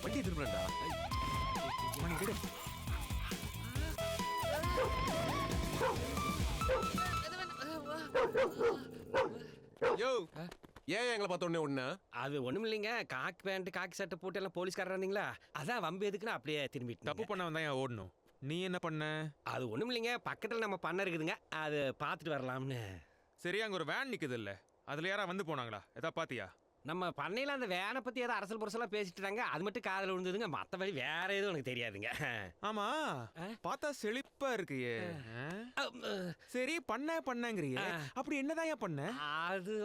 வண்டி திரும்பலடா. மணி விடு. யோ ஏன் எங்களை பார்த்த உடனே ஒண்ணு? அது ஒண்ணும் இல்லைங்க. காக்கி பேண்ட் காக்கி சட்டை போட்டு எல்லாம் போலீஸ்காரர் இருந்தீங்களா, அதான் வம்பு எதுக்குன்னு அப்படியே திரும்பிட்டு. தப்பு பண்ண வந்தா ஏன் ஓடணும்? நீ என்ன பண்ண? அது ஒண்ணும் இல்லைங்க, பக்கத்துல நம்ம பண்ண இருக்குதுங்க, அது பார்த்துட்டு வரலாம்னு. சரி, அங்க ஒரு வேன் நிக்குது இல்ல, அதுல யாரா வந்து போனாங்களா? எதா பாத்தியா? நம்ம பண்ணையில அந்த வேனை பத்தி ஏதோ அரசல் புரசலா பேசிட்டு இருந்தாங்க, அது மட்டும் காதுல விழுந்ததுங்க. மத்தபடி வேற எதுவும் எனக்கு தெரியாதுங்க. ஆமா, பார்த்தா செழிப்பா இருக்கியே. சரி, பண்ணங்கறியே, அப்படி என்னதான் ஏன் பண்ண? அது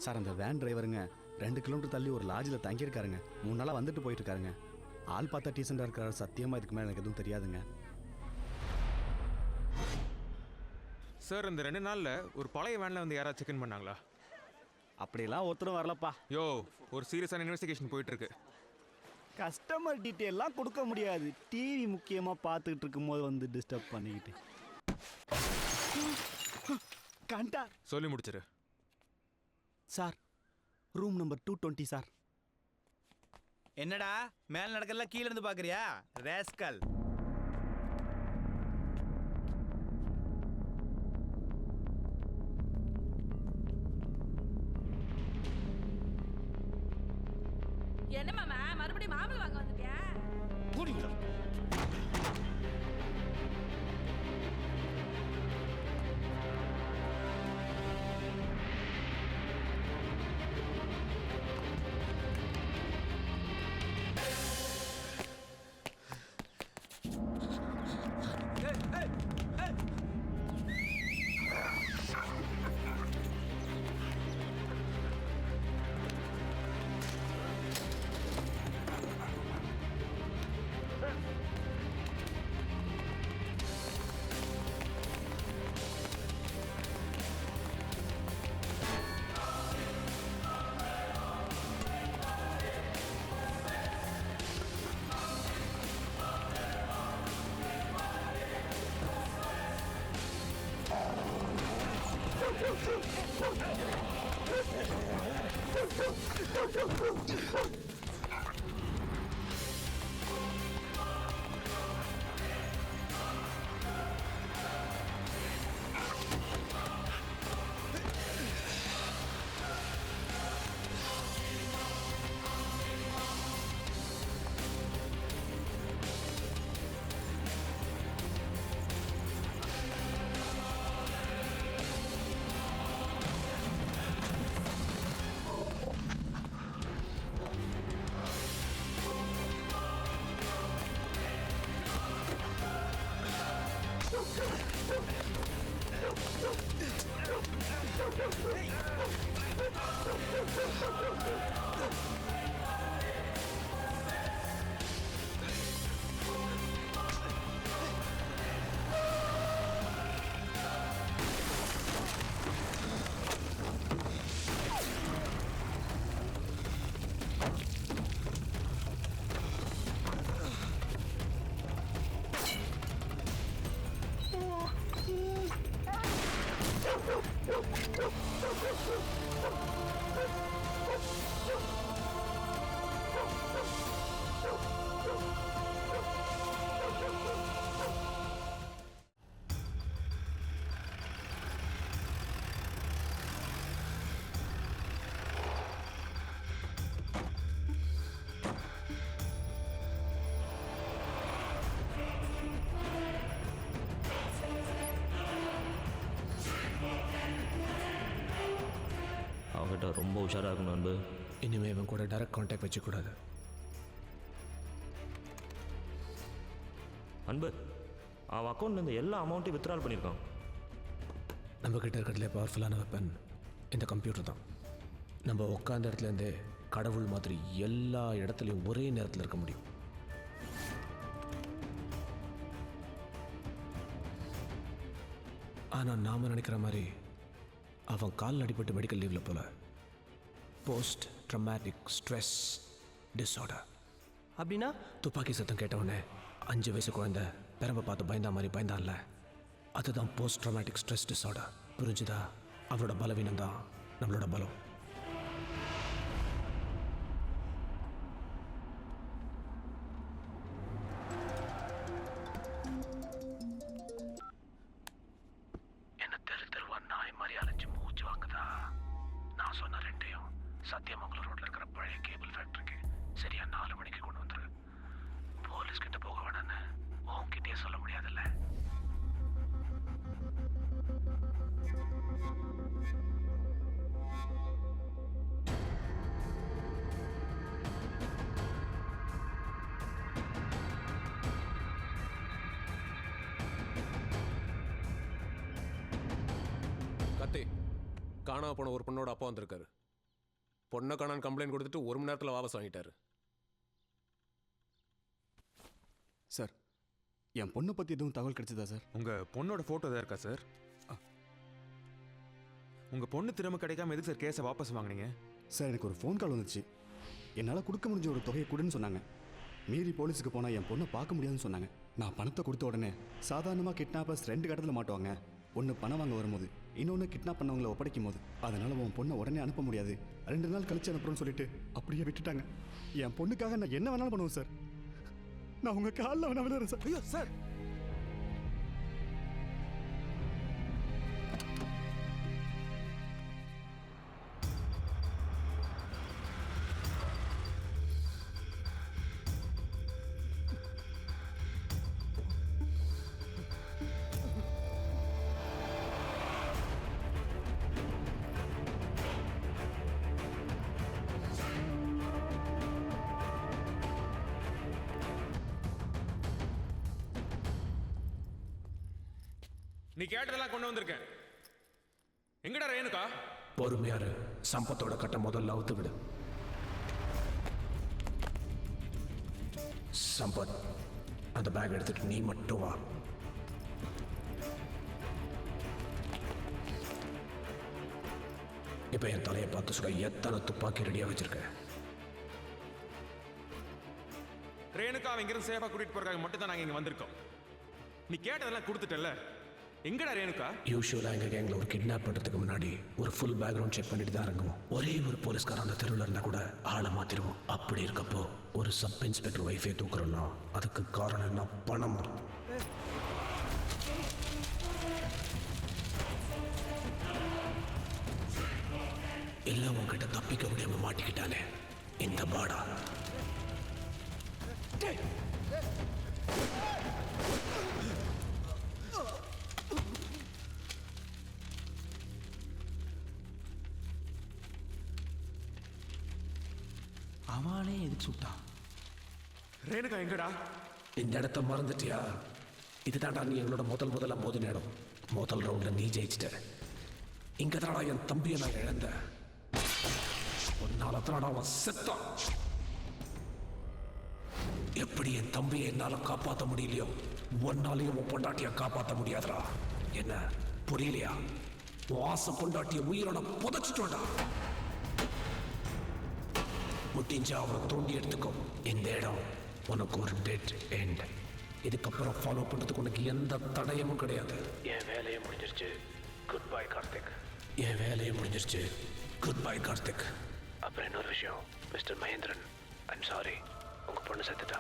சார், அந்த வேன் டிரைவருங்க 2 கிலோமீட்டர் தள்ளி ஒரு லாட்ஜில் தங்கியிருக்காருங்க. 3 நாளாக வந்துட்டு போயிட்டு இருக்காருங்க. ஆள் பார்த்தா டீசெண்டாக இருக்காரு. சத்தியமாக இதுக்கு மேலே எனக்கு எதுவும் தெரியாதுங்க. சார், இந்த 2 நாள்ல ஒரு பழைய வேன்ல வந்து யாராவது செக் இன் பண்ணாங்களா? அப்படியெல்லாம் ஒருத்தரும் வரலப்பா. யோ, ஒரு சீரியஸான இன்வெஸ்டிகேஷன் போயிட்டு இருக்கு. கஸ்டமர் டீட்டெயிலாம் கொடுக்க முடியாது. டிவி முக்கியமாக பார்த்துக்கிட்டு இருக்கும்போது வந்து டிஸ்டர்ப் பண்ணிக்கிட்டு. கண்டா சொல்லி முடிச்சிரு. Sir, room number 220 sir. என்னடா மேல நடக்கல கீழ இருந்து பாக்குறியா ரேஸ்கல்? என்ன மாமா மறுபடியும் மாம்பழம் வாங்க வந்துட்டியா? அவங்ககிட்ட ரொம்ப உஷாராக இருக்கணும் அன்பு. இனிமேல் இவன் கூட டைரக்ட் கான்டாக்ட் வச்சுக்கூடாது. அன்பு, அவன் அக்கௌண்ட்லேருந்து எல்லா அமௌண்ட்டையும் வித்ட்ரால் பண்ணியிருக்கான். நம்மக்கிட்ட இருக்கிறதுலே பவர்ஃபுல்லான வெப்பன் இந்த கம்ப்யூட்டர் தான். நம்ம உட்காந்த இடத்துலேருந்தே கடவுள் மாதிரி எல்லா இடத்துலையும் ஒரே நேரத்தில் இருக்க முடியும். ஆனால் நாம் நினைக்கிற மாதிரி அவன் கால் அடிபட்டு மெடிக்கல் லீவில் போல. Post traumatic stress disorder. அப்படின்னா துப்பாக்கி சத்தம் கேட்டவுடனே 5 வயசு குழந்தை பெரம்பை பார்த்து பயந்தா மாதிரி பயந்தான்ல, அதுதான் போஸ்ட் ட்ரமாட்டிக் ஸ்ட்ரெஸ் டிஸார்டர். புரிஞ்சுதா? அவளோட பலவீனம் தான் நம்மளோட பலம். பக்கத்தில் இருக்கிற பழைய கேபிள் ஃபேக்டரிக்கு சரியா 4 மணிக்கு கொண்டு வந்துரு. போலீஸ் கிட்ட போக வேணான்னு உன்கிட்டயே சொல்ல முடியாதுல்ல. கத்தி காணாம போன ஒரு பொண்ணோட அப்பா வந்திருக்காரு. பொண்ணை காணான்னு கம்ப்ளைண்ட் கொடுத்துட்டு 1 மணி நேரத்தில் வாபஸ் வாங்கிட்டாரு. சார் என் பொண்ணை பற்றி எதுவும் தகவல் கிடைச்சதா சார்? உங்கள் பொண்ணோட ஃபோட்டோ தான் இருக்கா சார்? உங்கள் பொண்ணு திரும்ப கிடைக்காம எதுக்கு சார் கேஸை வாபஸ் வாங்கினீங்க? சார் எனக்கு ஒரு ஃபோன் கால் வந்துச்சு. என்னால் கொடுக்க முடிஞ்ச ஒரு தொகையை கொடுன்னு சொன்னாங்க. மீறி போலீஸுக்கு போனால் என் பொண்ணை பார்க்க முடியாதுன்னு சொன்னாங்க. நான் பணத்தை கொடுத்த உடனே சாதாரணமாக கிட்னாப்பர்ஸ் 2 கட்டத்தில் மாட்டுவாங்க. ஒன்று பணம் வாங்க வரும்போது, இன்னொன்று கிட்னாப் பண்ணவங்களை ஒப்படைக்கும் போது. அதனால் உன் பொண்ணை உடனே அனுப்ப முடியாது, 2 நாள் கழிச்சு அனுப்புறோன்னு சொல்லிட்டு அப்படியே விட்டுட்டாங்க. என் பொண்ணுக்காக நான் என்ன வேணாலும் பண்ணுவேன் சார். நான் உங்கள் காலில் வேணா விழுறேன் சார். ஐயோ சார், நீ கேட்டதெல்லாம் கொண்டு வந்திருக்கேன். எங்கடா ரேணுகா? பொறுமையாரு, சம்பத்தோட கட்ட முதல்ல அவுத்து விடு. சம்பத், அந்த பேக் எடுத்துட்டு நீ மட்டும் வா. இப்ப என் தலையை பார்த்து சுட எத்தனை துப்பாக்கி ரெடியா வச்சிருக்க? ரேணுகா இங்கிருந்து சேஃபா கூட்டிட்டு போறதுக்காக மட்டும் தான் நாங்க இங்க வந்திருக்கோம். நீ கேட்டதெல்லாம் கொடுத்துட்டல. எங்கடா ரேணுகா? யூஷுவலா எங்க கேங்ல ஒரு கிட்னாப் பண்றதுக்கு முன்னாடி ஒரு ஃபுல் பேக்ரவுண்ட் செக் பண்ணிட்டு தான் இறங்குவோம். ஒரே ஒரு போலீஸ்காரன் அந்த தெருவில் இருந்தா கூட ஆளை மாத்திருவோம். அப்படி இருக்கப்போ ஒரு சப் இன்ஸ்பெக்டர் வைஃபை தூக்குறோம்னா அதுக்கு காரணம் என்ன? பணம். எல்லாம் உங்ககிட்ட தப்பிக்க முடியாம மாட்டிக்கிட்டானே இந்த பாடா. அவனே எதுக்கு சுட்டான்? ரேணுகா எங்கடா? இந்த இடத்த மறந்துட்டியா? இதுதான்டா நீ எங்களோட முதல்ல மோதின இடம். முதல் ரவுண்ட்ல நீ ஜெயிச்சிட்ட. இங்க தானடா என் தம்பியை நான் இழந்தேன். உன்னால தானடா அவன் செத்தான். எப்படி என் தம்பியை என்னால காப்பாற்ற முடியலையோ ஒன்னாலையும் உன் பொண்டாட்டிய காப்பாற்ற முடியாதுடா. என்ன புரியலையா? வாச பொண்டாட்டிய உயிரோட புதைச்சிட்டோடா. முட்டிஞ்சா அவனை தோண்டி எடுத்துக்கும். இந்த இடம் உனக்கு ஒரு டெட் எண்ட். இதுக்கப்புறம் ஃபாலோ பண்ணுறதுக்கு உனக்கு எந்த தடயமும் கிடையாது. என் வேலையை முடிஞ்சிருச்சு. Good bye Karthik. என் வேலையை முடிஞ்சிருச்சு. Good bye Karthik. அப்புறம் இன்னொரு விஷயம், மிஸ்டர் மகேந்திரன், ஐம் சாரி, உங்கள் பொண்ணு செத்துட்டா.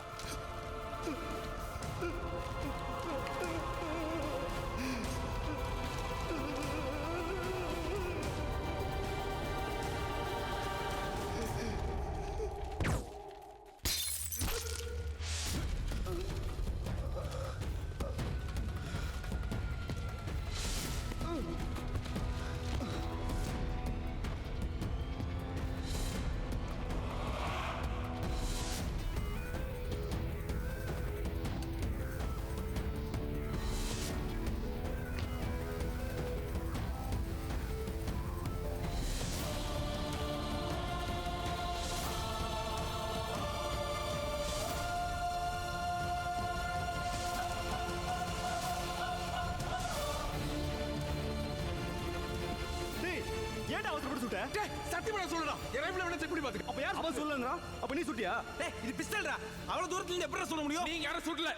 ஏன்டா அவசரப்பட்டு சுட்ட? டேய் சத்தியமா சொல்றா. என் ரைஃபிள் வேணா செக் பண்ணி பாத்துக்க. அப்ப யார் அவன் சொல்லங்கறா? அப்ப நீ சுட்டியா? டேய் இது பிஸ்டல்டா. அவ்வளவு தூரத்துல இருந்து எப்படி சொல்ல முடியும்? நீங்க யாரும் சுடல.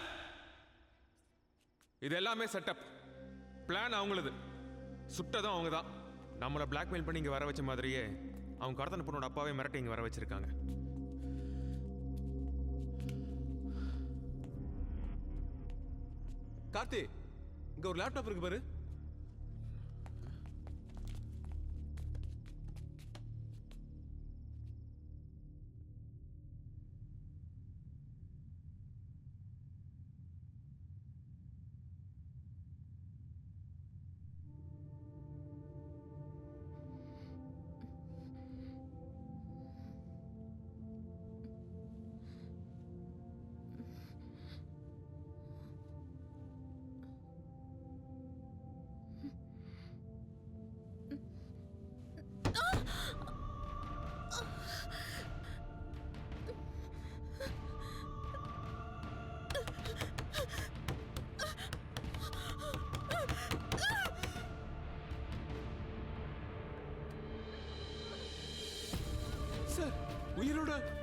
இது எல்லாமே செட்டப். பிளான் அவங்களுது. சுட்டதும் அவங்க தான். நம்மள பிளாக்மெயில் பண்ணி இங்க வர வச்ச மாதிரியே அவங்க கடத்தன பொண்ணோட அப்பாவே மிரட்டி இங்க வர வச்சிருக்காங்க. கார்த்தி, இங்க ஒரு லேப்டாப் இருக்கு பாரு.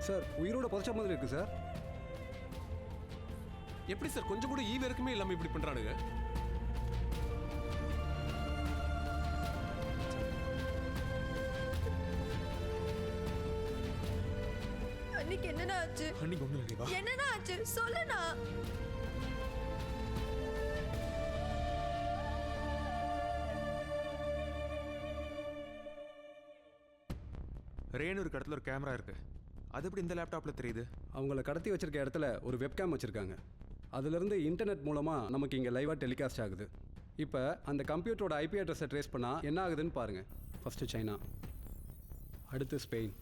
சார் உயிரோட புதைச்ச மாதிரி இருக்கு சார். எப்படி சார் கொஞ்சம் கூட ஈவ இருக்குமே இல்லாம இப்படி பண்றானுங்க? அன்னைக்கு என்னடா ஆச்சு? அன்னைக்கு ஒண்ணு இல்லையா? என்னடா ஆச்சு சொல்லுண்ணா. ரேணு ஒரு இடத்துல ஒரு கேமரா இருக்கு. அது எப்படி இந்த லேப்டாப்ல தெரியுது? அவங்கள கடத்தி வச்சிருக்க இடத்துல ஒரு வெப்கேம் வச்சுருக்காங்க. அதுலேருந்து இன்டர்நெட் மூலமாக நமக்கு இங்கே லைவாக டெலிகாஸ்ட் ஆகுது. இப்போ அந்த கம்ப்யூட்டரோட ஐபி அட்ரஸை ட்ரேஸ் பண்ணால் என்ன ஆகுதுன்னு பாருங்கள். ஃபஸ்ட்டு சைனா, அடுத்து ஸ்பெயின்,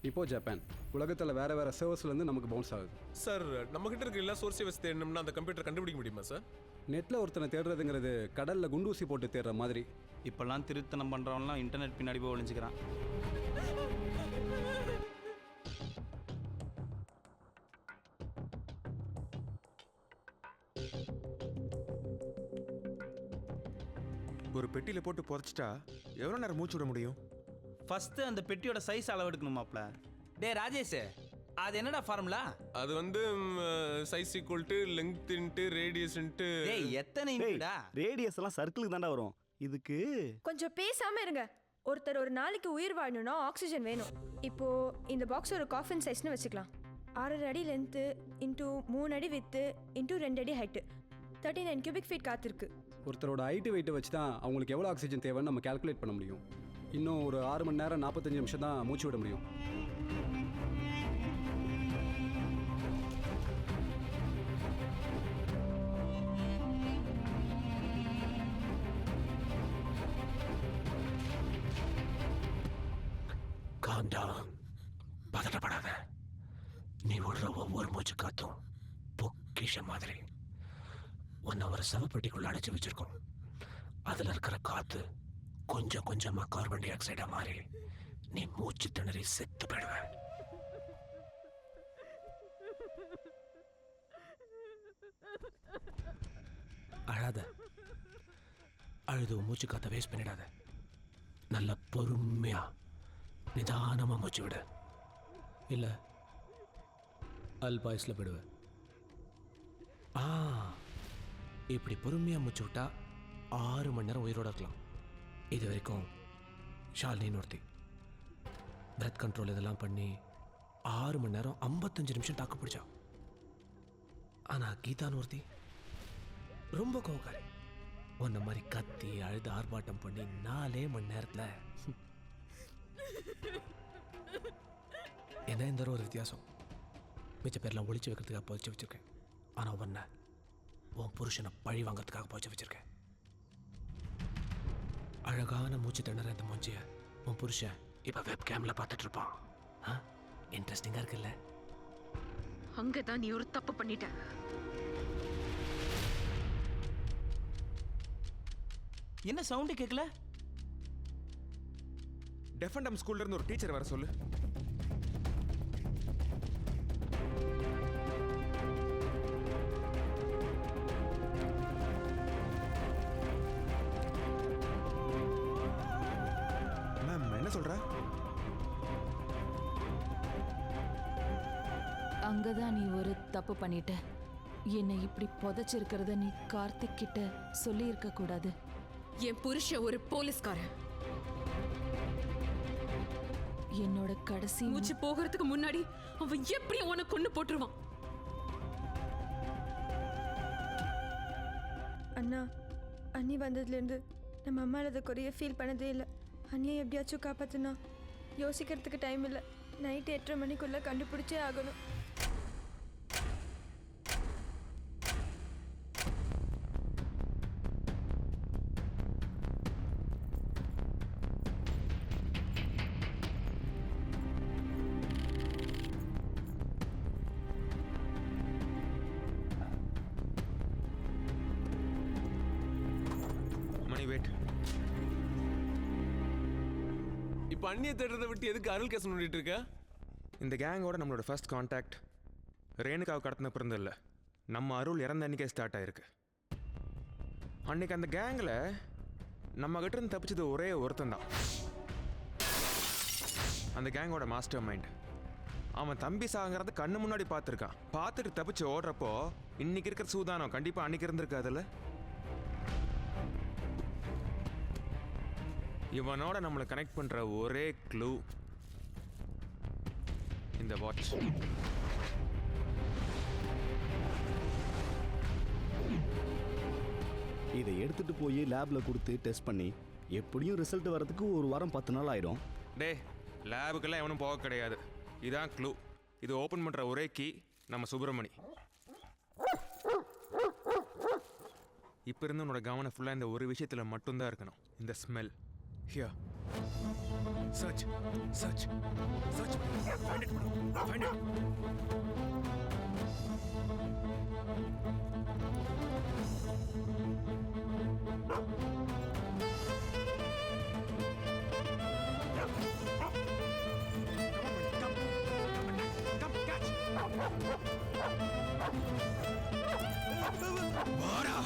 இப்போது ஜப்பான். உலகத்தில் வேறு வேறு சர்வர்ஸ்லேருந்து நமக்கு பவுன்ஸ் ஆகுது. சார் நம்மகிட்ட இருக்க எல்லா சோர்ஸை வச்சு தேடணும்னா அந்த கம்ப்யூட்டர் கண்டுபிடிக்க முடியுமா சார்? நெட்டில் ஒருத்தனை தேடுறதுங்கிறது கடலில் குண்டூசி போட்டு தேடுற மாதிரி. இப்போல்லாம் திருத்தனம் பண்ணுறவன்லாம் இன்டர்நெட் பின்னாடி போய் ஒளிஞ்சுக்கிறான். ஒரு பெட்டியில போட்டு புதைச்சிட்டா எவ்வளோ நேரம் மூச்சு விட முடியும்? ஃபஸ்ட்டு அந்த பெட்டியோட சைஸ் அளவெடுக்கணுமாப்ல. டே ராஜேஷ், அது என்னடா ஃபார்முலா? அது வந்து size equal to length into radius into. டேய் எத்தனை இன்ச்சுடா? ரேடியஸ் எல்லாம் சர்க்கிளுக்கு தான்டா வரும். இதுக்கு கொஞ்சம் பேசாம இருங்க. ஒருத்தர் ஒரு நாளைக்கு உயிர் வாழணும்னா ஆக்சிஜன் வேணும். இப்போ இந்த பாக்ஸ் ஒரு காஃபின் சைஸ்னு வச்சுக்கலாம். 6 அடி லென்த்து இன்டூ 3 அடி வித்து இன்டூ 2 அடி ஹைட்டு 39 கியூபிக் ஃபீட் காத்திருக்கு. ஒருத்தரோட ஹைட்டு வெயிட்டை வச்சு தான் அவங்களுக்கு எவ்வளோ ஆக்சிஜன் தேவைன்னு நம்ம கால்குலேட் பண்ண முடியும். இன்னும் ஒரு 6 மணி நேரம் 45 நிமிஷம் தான் மூச்சு விட முடியும். பதட்டப்படாத. நீ விடுற ஒவ்வொரு மூச்சு காத்தும் பொக்கிஷ மாதிரி. உன்னை ஒரு சவப்பெட்டிக்குள்ள அடைச்சு வச்சிருக்கோம். அதுல இருக்கிற காத்து கொஞ்சம் கொஞ்சமா கார்பன் டை ஆக்சைடா மாறி நீ மூச்சு திணறி செத்து போயிடுவ. அழாத. அழுது மூச்சு காத்த வேஸ்ட் பண்ணிடாத. நல்ல பொறுமையா நிதானமா மூச்சு விடு. இல்ல அல்பாயுஸ்ல போயிடுவ. இப்படி பொறுமையா மூச்சு விட்டா 6 மணி நேரம் உயிரோட இருக்கலாம். இது வரைக்கும் ஷாலினின்னு ஒருத்தி பிரெத் கண்ட்ரோல் இதெல்லாம் பண்ணி 6 மணி நேரம் 55 நிமிஷம் தாக்கு பிடிச்சா. ஆனா கீதான்னு ஒருத்தி ரொம்ப கோவக்காரி. உன்ன மாதிரி கத்தி அழுது ஆர்ப்பாட்டம் பண்ணி 4 மணி நேரத்துல. என்ன இந்த ஒரு வித்தியாசம். மிச்ச பேர்லாம் ஒளிச்சு வைக்கிறதுக்காக புதைச்சு வச்சிருக்கேன். ஆனா உன்னை உன் புருஷனை பழி வாங்கிறதுக்காக புதைச்சு வச்சிருக்கேன். அழகான மூச்சு திணற இந்த மூஞ்சிய உன் புருஷன் இப்ப வெப் கேம்ல பார்த்துட்டு இருப்பான். இன்ட்ரெஸ்டிங்கா இருக்குல்ல? அங்கதான் நீ ஒரு தப்பு பண்ணிட்ட. என்ன சவுண்டு கேட்கல? டெஃபண்டம் ஸ்கூல்ல இருந்து ஒரு டீச்சர் வர சொல்லு. என்ன சொல்ற? அங்கதான் நீ ஒரு தப்பு பண்ணிட்ட. என்னை இப்படி புதைச்சிருக்கிறத நீ கார்த்திக் கிட்ட சொல்லி இருக்க கூடாது. என் புருஷன் ஒரு போலீஸ்காரன். என்னோட கடைசி மூச்சு போகிறதுக்கு முன்னாடி அவன் எப்படி உன்னை கொண்டு போட்டுருவான். அண்ணா, அண்ணி வந்ததுலேருந்து நம்ம அம்மா அதை குறைய ஃபீல் பண்ணதே இல்லை. அண்ணியை எப்படியாச்சும் காப்பாத்துனா. யோசிக்கிறதுக்கு டைம் இல்லை. நைட்டு 8:30 மணிக்குள்ளே கண்டுபிடிச்சே ஆகணும். மணி வெயிட். இப்போ அண்ணியை தேடுறதை விட்டு எதுக்கு அருள் கேஸ் நோண்டிட்டு இருக்க? இந்த கேங்கோட நம்மளோட ஃபர்ஸ்ட் கான்டாக்ட் ரேணுகாவை கடத்தின பிறந்த இல்லை, நம்ம அருள் இறந்த அன்னைக்கே ஸ்டார்ட் ஆயிருக்கு. அன்னைக்கு அந்த கேங்கில் நம்ம கிட்ட இருந்து தப்பிச்சது ஒரே ஒருத்தன் தான். அந்த கேங்கோட மாஸ்டர் மைண்ட் அவன் தம்பி சாகிறத கண்ணு முன்னாடி பார்த்துருக்கான். பார்த்துட்டு தப்பிச்சு ஓடுறப்போ இன்னைக்கு இருக்கிற சூதானம் கண்டிப்பா அன்னைக்கு இருந்திருக்காதுல்ல. இவனோட நம்மளை கனெக்ட் பண்ற ஒரே க்ளூ இந்த வாட்ச். இதை எடுத்துட்டு போய் லேப்ல கொடுத்து டெஸ்ட் பண்ணி எப்படியும் ரிசல்ட் வரதுக்கு ஒரு வாரம் 10 நாள் ஆயிடும். டே, லேபுக்கெல்லாம் எவனும் போக கிடையாது. இதான் க்ளூ. இது ஓப்பன் பண்ற ஒரே கீ நம்ம சுப்பிரமணி. இப்போ இருந்து உன்னோட கவனம் ஃபுல்லாக இந்த ஒரு விஷயத்தில் மட்டும்தான் இருக்கணும். இந்த smell. Here search search search find it find it. வாடா.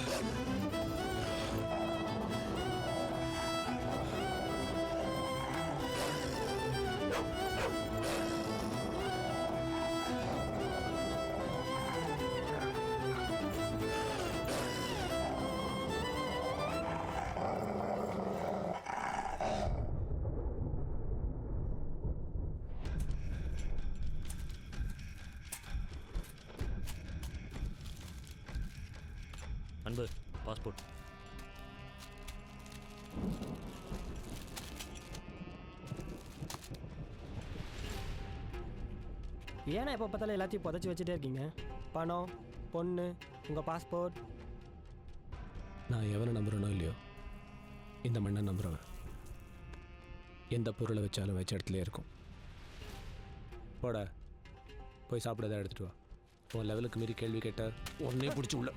அன்பு, பாஸ்போர்ட். ஏன்னா எப்போ பார்த்தாலும் எல்லாத்தையும் புதைச்சி வச்சுட்டே இருக்கீங்க? பணம், பொண்ணு, உங்கள் பாஸ்போர்ட். நான் எவனை நம்புறேனோ இல்லையோ, இந்த மண்ணை நம்புறவன் எந்த பொருளை வச்சாலும் வச்ச இடத்துல இருக்கும். போட போய் சாப்பிட எடுத்துட்டு வா. உன் லெவலுக்கு மீறி கேள்வி கேட்ட உடனே பிடிச்சி உள்ள.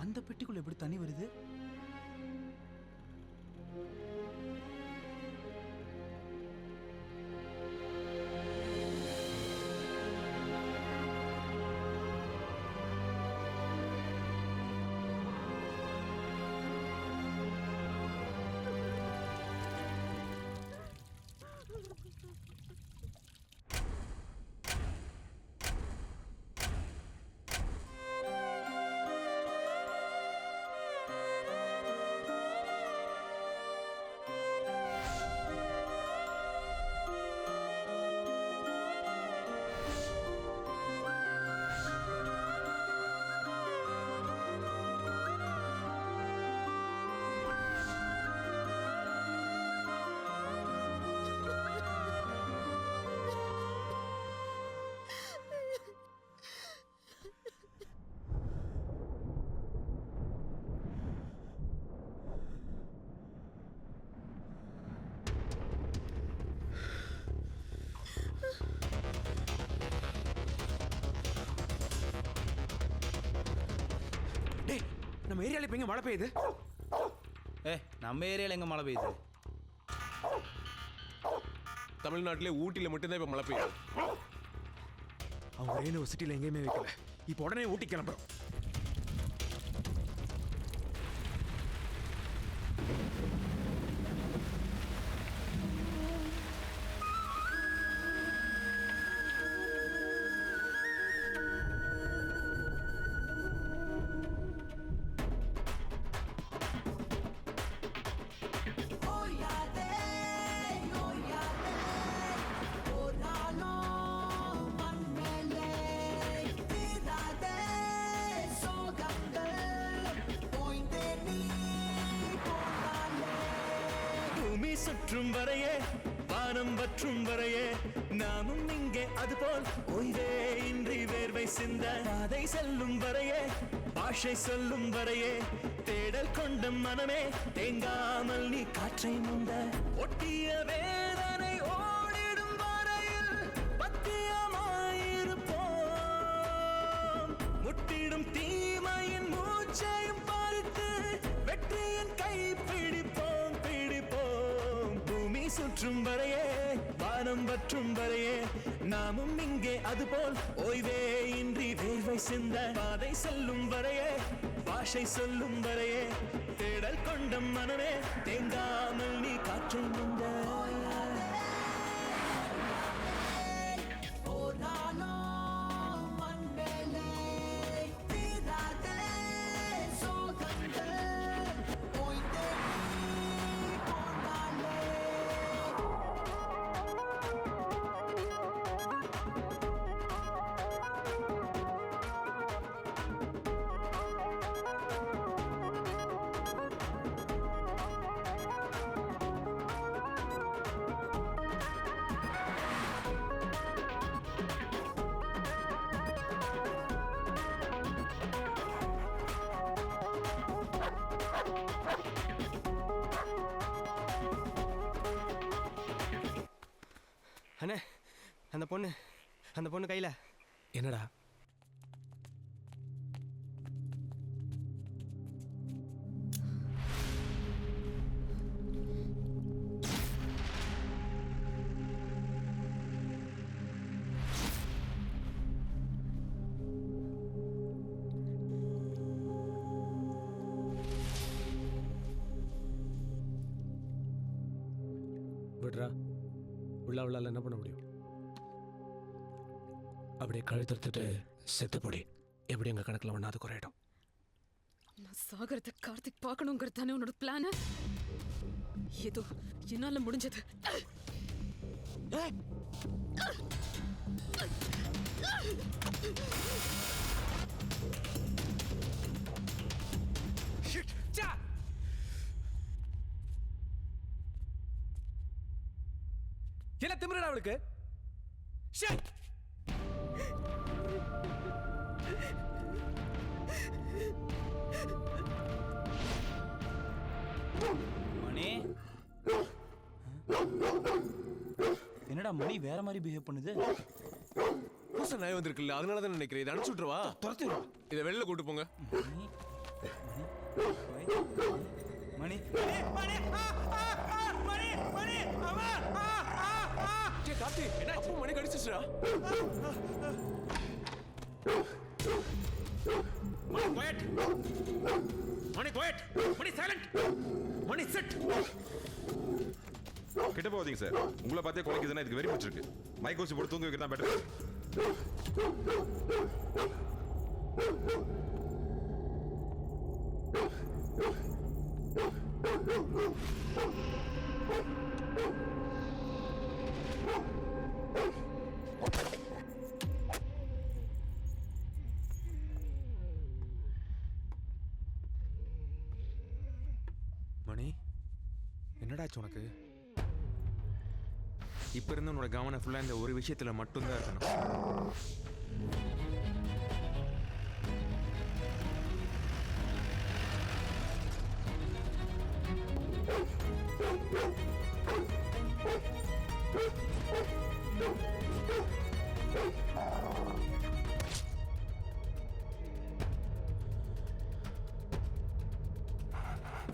அந்த பெட்டிக்குள்ள எப்படி தண்ணி வருது? நம்ம ஏரியால இப்ப எங்க மழை பெய்யுது? நம்ம ஏரியால எங்க மழை பெய்யுது? தமிழ்நாட்டிலே ஊட்டியில் மட்டும்தான் இப்போ மழை பெய்யுது. அவங்க ரெயின் ஒரு சிட்டியில் எங்கேயுமே வைக்கல. இப்போ உடனே ஊட்டி கிளம்புறோம். சுற்றும் வரையே வானம் வற்றும் வரையே நாமும் இங்கே அதுபோல் ஓய்வே இன்றி வேர்வை சிந்த பாதை செல்லும் வரையே பாஷை சொல்லும் வரையே தேடல் கொண்ட மனமே தேங்காமல் நீ காற்றை முந்த ஒட்டிய வேதனை ஓடிடும் வரையில் பத்தியமாயிருப்போம் முட்டிடும் தீமையின் மூச்சையும் பார்த்து வெற்றியின் கை பிடிப்போம் சுற்றும் வரையே வானம் வானம் வற்றும் வரையே நாமும் இங்கே அதுபோல் ஓய்வே இன்றி வேர்வை சிந்த பாதை செல்லும் வரையே பாஷை சொல்லும் வரையே தேடல் கொண்ட மனமே தேங்காமல் நீ காற்றை முந்த அண்ணே அந்த பொண்ணு கையில் என்னடா விட்றா உள்ளால என்ன பண்ண முடியும்? அப்படியே கழுத்துட்டு செத்து போடி. எப்படி எங்க கணக்கில் ஒன்றாவது குறையிடும். நான் சாகரத்தை கார்த்திக் பார்க்கணுங்கிறது தானே உன்னோட பிளான்? ஏதோ என்னால முடிஞ்சது. என்ன திமிரடா அவளுக்கு? மணி என்னடா மணி வேற மாதிரி பிஹேவ் பண்ணுது. புதுசா நாய் வந்திருக்குல்ல, அதனால தான் நினைக்கிறேன். இதை அனுப்பிச்சு விட்டுருவா. துரத்திடுவா. இதை வெளில கூட்டு போங்க. மணி கார்த்தி என்ன மணி கடிச்சிச்சுடா. மணி சைலண்ட். மணி செட். கிட்ட போவீங்க சார். உங்களை பார்த்தே குலைக்குதுன்னா இதுக்கு வெறி பிடிச்சிருக்கு. மைக் ஊசி போட்டு தூங்க வைக்கிறதா பெட்டர். மணி என்னடாச்சு உனக்கு? இப்ப இருந்து உன்னோட கவனம் ஃபுல்லா இந்த ஒரு விஷயத்துல மட்டும்தான் இருக்கணும்.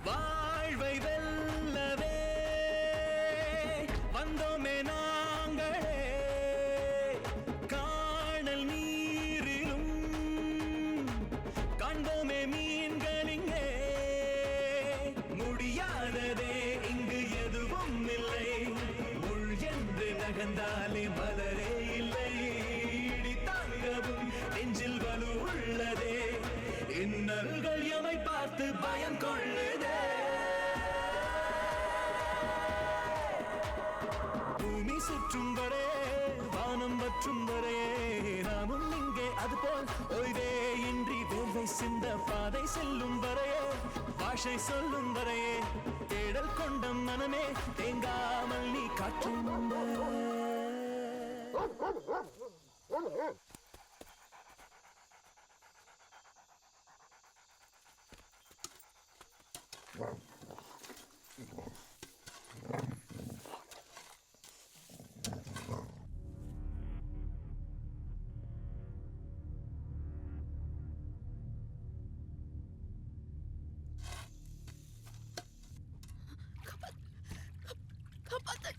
வாழ்வை வெல்லவே வந்தோமே நாங்களே காணல் நீரிலும் காண்போமே மீன்களிங்கே முடியாததே இங்கு எதுவும் இல்லை முள் என்று நகர்ந்தாலே மலரே இல்லை இடி தாங்கவும் நெஞ்சில் வலு உள்ளதே இன்னல்கள் எமை பார்த்து பயம் கொள்ளுதே பூமி சுற்றும் வரை வானம் வற்றும் வரை நாமும் இங்கே அதுபோல் ஓய்வே இன்றி வேர்வை சிந்த பாதை செல்லும் வரையே பாஷை சொல்லும் வரையே தேடல் கொண்ட மனமே தேங்காமல் நீ காற்று காப்பாத்து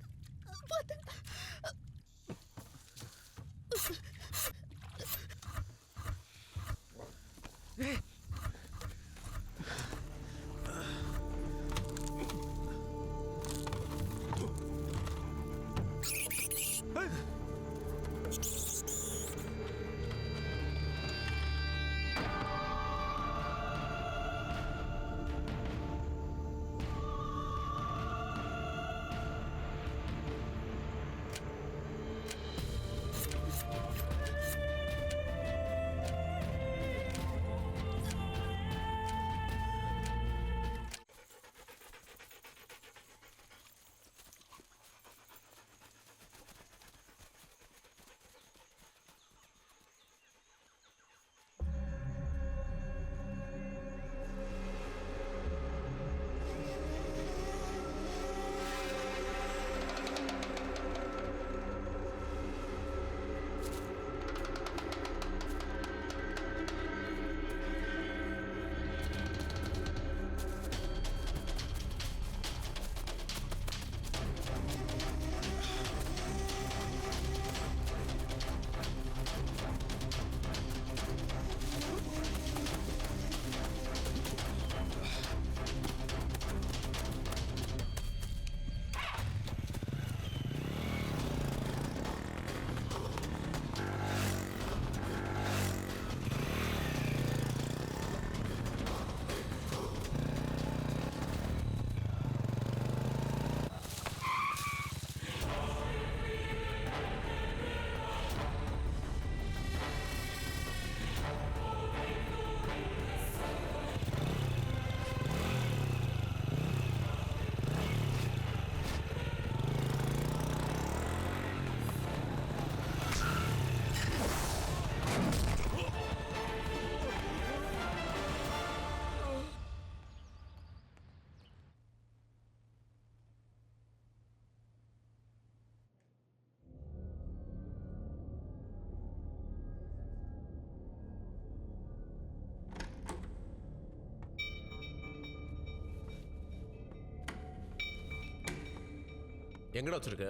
எங்கடா வச்சிருக்க?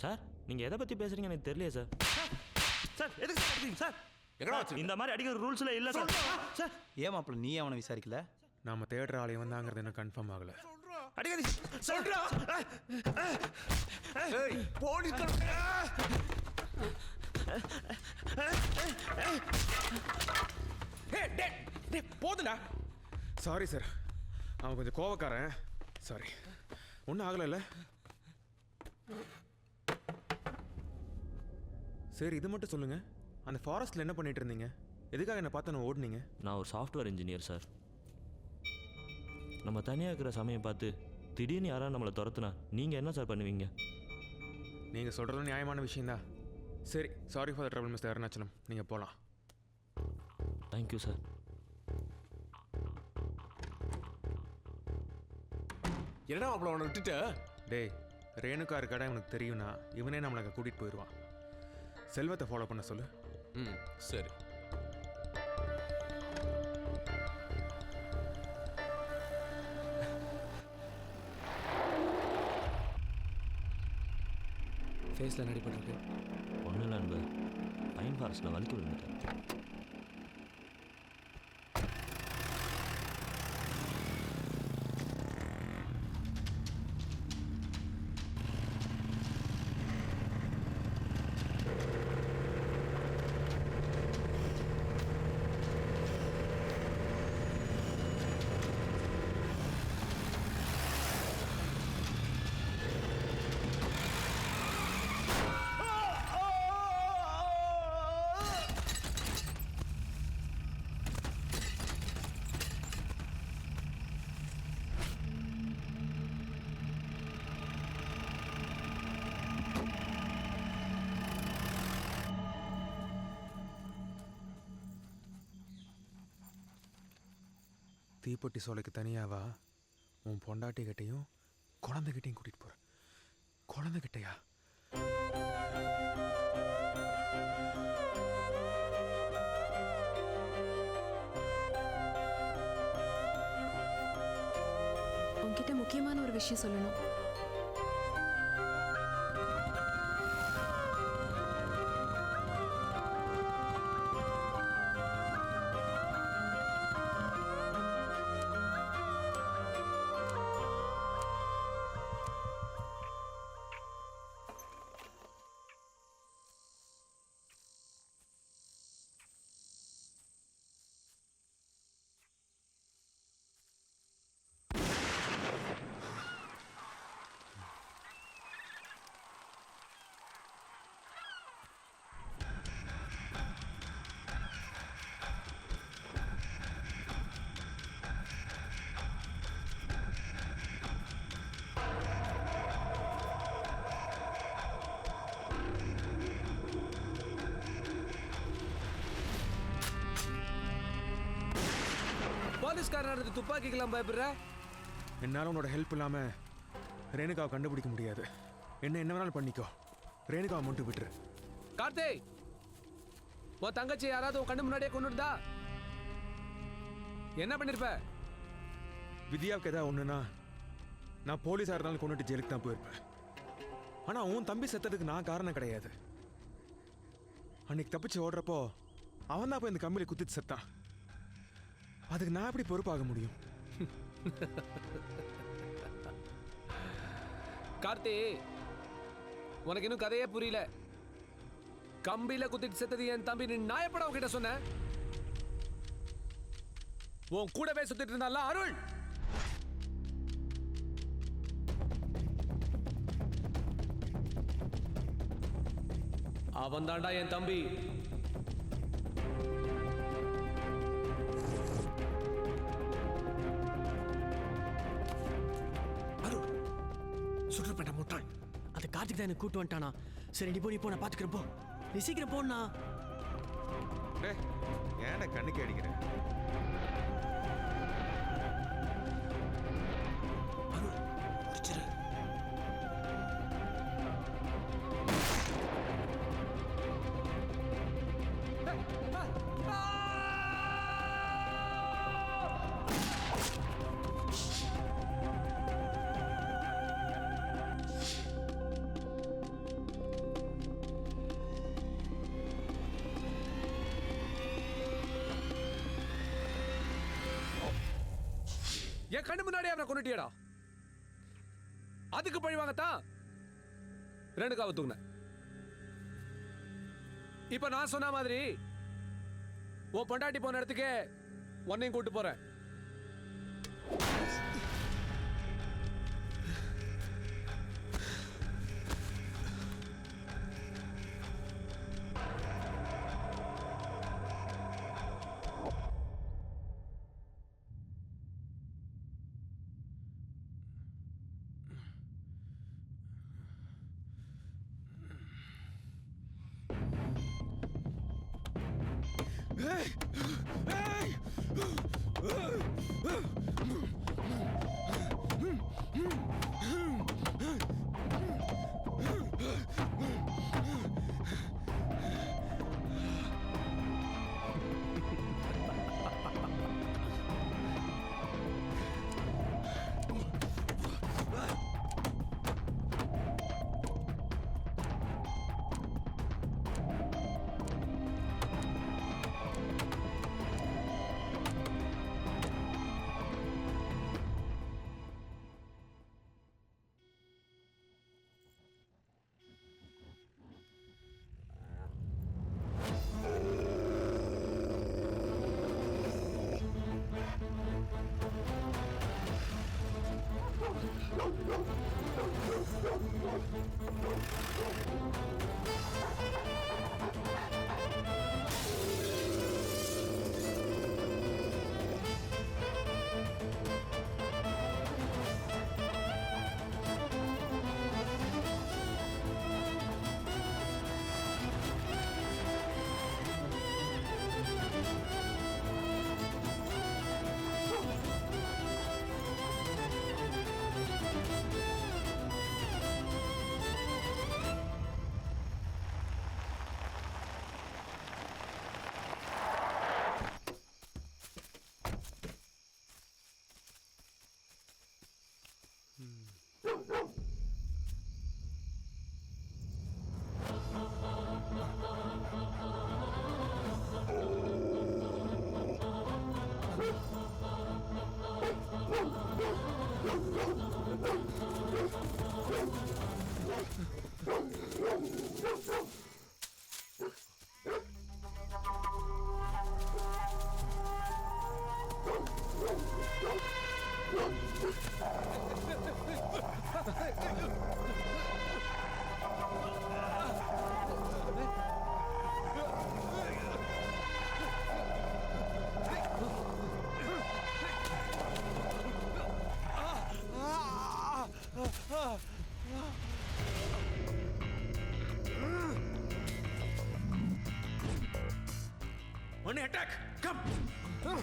சார் நீங்கள் எதை பற்றி பேசுகிறீங்க எனக்கு தெரியலையே சார். சார் எதுக்கு சார் அடிக்கிறீங்க சார்? எங்கடா வச்சிருக்க? இந்த மாதிரி அடிக்கிற ரூல்ஸ்ல இல்லை சார். சார் ஏன் மாப்பிள்ள நீ அவனை விசாரிக்கல? நாம தேடுற ஆளை வந்தாங்கிறது எனக்கு கன்ஃபார்ம் ஆகல. அடிக்காதீங்க சொல்றா. போலீஸ் போதுடா. சாரி சார், அவன் கொஞ்சம் கோவக்காரன். சாரி. ஒன்றும் ஆகலைல்ல? சரி இது மட்டும் சொல்லுங்க, அந்த ஃபாரஸ்ட்ல என்ன பண்ணிட்டு இருந்தீங்க? எதுக்காக என்ன பார்த்து நான் ஓடுனீங்க? நான் ஒரு சாஃப்ட்வேர் இன்ஜினியர் சார். நம்ம தனியாக இருக்கிற சமயம் பார்த்து திடீர்னு யாராவது நம்மளை துரத்துனா நீங்கள் என்ன சார் பண்ணுவீங்க? நீங்கள் சொல்கிறது நியாயமான விஷயம்தான். சரி, sorry for the trouble mister Arunachalam, நீங்கள் போகலாம். Thank you sir. என்னடா அவளை அவனை விட்டுட்ட? டேய், ரேணுகா இருக்காடா இவனுக்கு தெரியும்னா இவனே நம்மளை அங்கே கூட்டிகிட்டு போயிடுவான். செல்வத்தை ஃபாலோ பண்ண சொல்லு. ம் சரி. ஃபேஸில் நடிப்பட்டு ஒன்றும் இல்லை அன்பு, பைன் ஃபாரஸ்ட்டில் வலிக்கு விழுந்துட்டேன். தீப்பெட்டி சோலைக்கு தனியாவா? உன் பொண்டாட்டிக்கிட்டையும் குழந்தைகிட்டையும் கூட்டிகிட்டு போகிறேன். குழந்தைகிட்டையா? உன்கிட்ட முக்கியமான ஒரு விஷயம் சொல்லணும். போலீஸ்காரன் துப்பாக்கிக்கெல்லாம் பயப்படுற? என்னால் உன்னோட ஹெல்ப் இல்லாமல் ரேணுகாவை கண்டுபிடிக்க முடியாது. என்ன வேணாலும் பண்ணிக்கோ, ரேணுகாவை மட்டும் விட்டுரு. கார்த்தி, உன் தங்கச்சி யாராவது உன் கண்ணு முன்னாடியே கொண்டு இருந்தா என்ன பண்ணிருப்ப? வித்யாவுக்கு ஏதாவது ஒன்றுனா நான் போலீஸாக இருந்தாலும் கொண்டுட்டு ஜெயிலுக்கு தான் போயிருப்பேன். ஆனால் உன் தம்பி செத்ததுக்கு நான் காரணம் கிடையாது. அன்னைக்கு தப்பிச்சு ஓடுறப்போ அவன் தான் போய் இந்த கம்பியில் குத்திட்டு செத்தான். அதுக்கு நான் எப்படி பொறுப்பாக முடியும்? கார்த்தி, உனக்கு இன்னும் கதையே புரியல. கம்பியில குத்திட்டு செத்தது என் தம்பி, நீ நாயப்பட உன்கிட்ட சொன்ன. உன் கூடவே சுத்திட்டு இருந்தால அருள். அவன் தாண்டா என் தம்பி. சுற்றுப்பட்ட முட்டாள், அது கார்த்திக் தான் எனக்கு கூட்டு வந்துட்டானா? சரி நீ போ, நான் பாத்துக்கிறேன். போ, நீ சீக்கிரம் போனா. ஏன்டா கண்ணுக்கு அடிக்கிறேன்? என் கண்ணு முன்னாடியே அவனை கொண்டுட்டியடா. அதுக்கு பழி வாங்கத்தான் ரேணுகாவை தூக்குனேன். இப்ப நான் சொன்ன மாதிரி உன் பொண்டாட்டி போன இடத்துக்கே உன்னையும் கூட்டு போறேன். One attack! Come! No.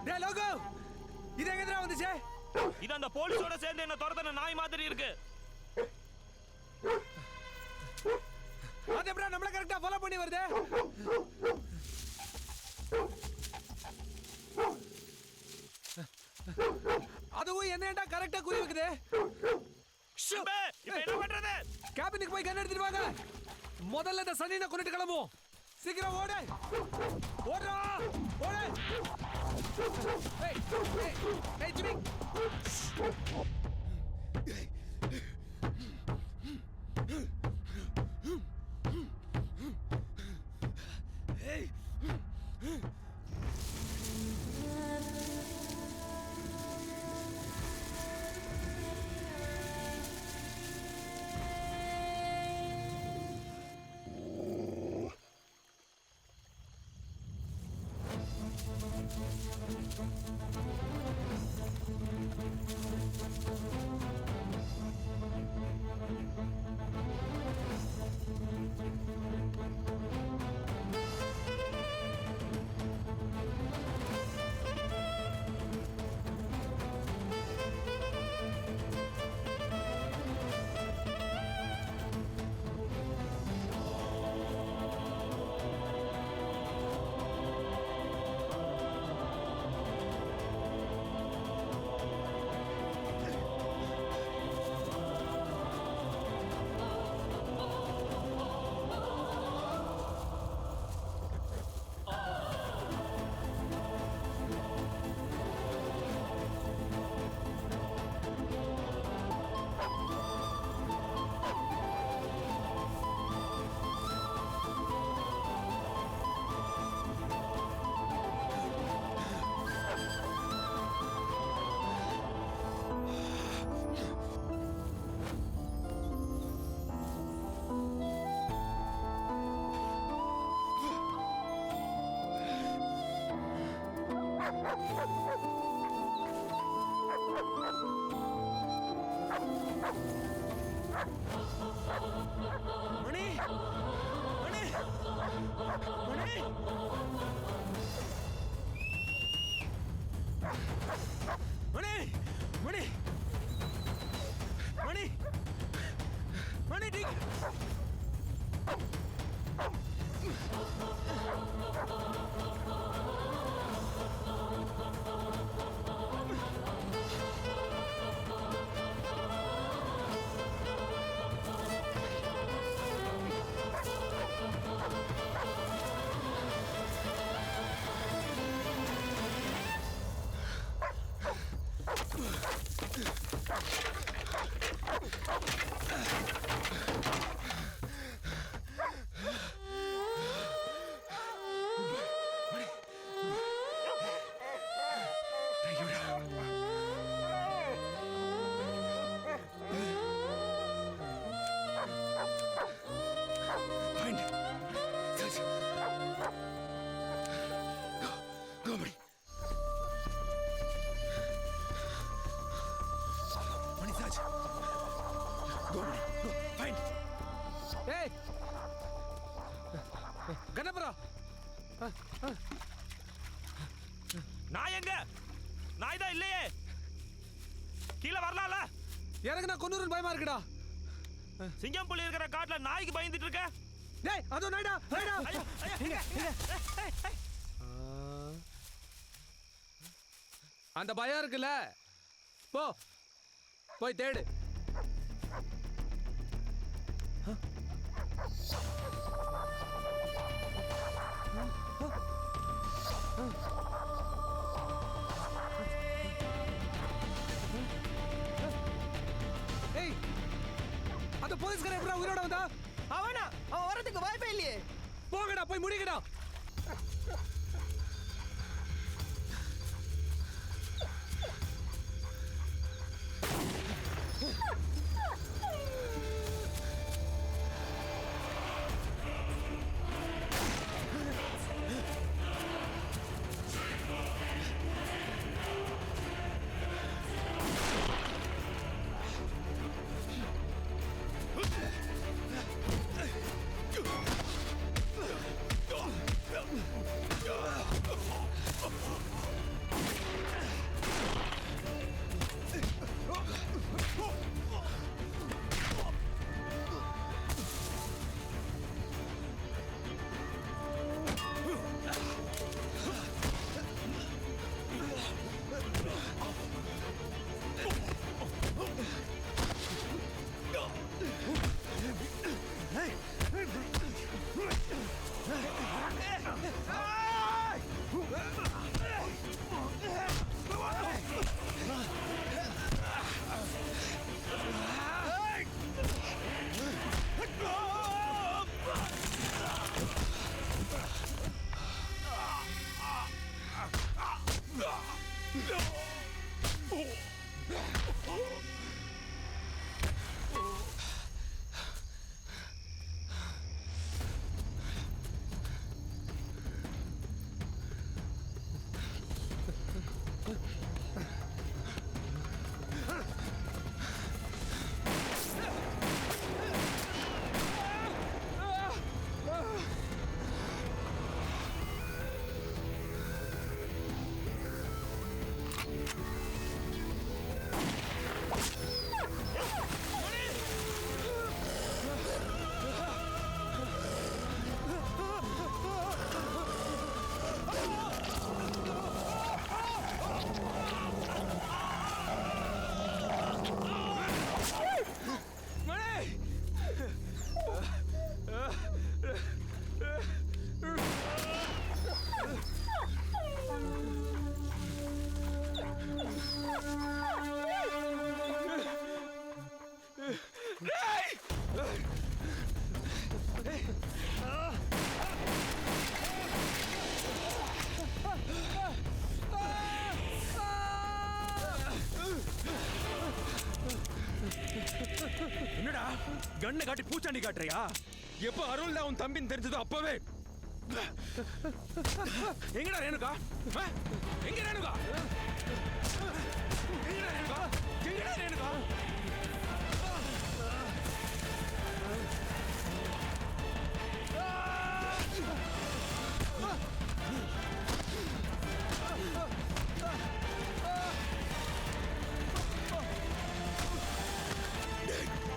டேய் லோகோ இது எங்கடா வந்துச்சு? இது அந்த போலீஸோட சேர்ந்து என்ன துரத்துன நாய் மாதிரி இருக்கு. அது எப்படா நம்மள கரெக்ட்டா ஃபாலோ பண்ணி வருது? அதுவும் என்னடா கரெக்ட்டா குறி வைக்குது? இப்போ என்ன பண்றது? கேபினுக்கு போய் கன் எடுத்துட்டு வாங்க. முதல்ல இந்த சனினை கொண்டுட்டு கிளம்புவோம். சீக்கிரம் ஓடு. ஓடுடா. ஓடு. ஏய் ஏய் ஏய் ஜிமி. ஏய். மணி மணி மணி மணி மணி மணி மணி டி கணபரா நாய் எங்க? நாய் தான் இல்லையே. கீழே வரலாம்ல? எனக்கு நான் கொன்னூரன் பயமா இருக்குடா. சிங்கம் புலி இருக்கிற காட்டுல நாய்க்கு பயந்துட்டு இருக்க? டேய் அதோ நாய்டா நாய்டா. அந்த பயம் இருக்குல்ல, போ போய் தேடு. ஏய் அந்த போலீஸ்காரன் எப்படா உயிரோட வந்தா? அவன் வரதுக்கு வாய்ப்பே இல்லையே. போங்கடா போய் முடிங்கடா. என்னடா கண்ணை காட்டி பூச்சாண்டி காட்டுறியா? எப்போ அருள் தான் உன் தம்பின்னு தெரிஞ்சதோ அப்பவே. எங்கடா ரேணுகா? எங்க ரேணுகா? எங்கடா ரேணுகா? எங்கடா ரேணுகா?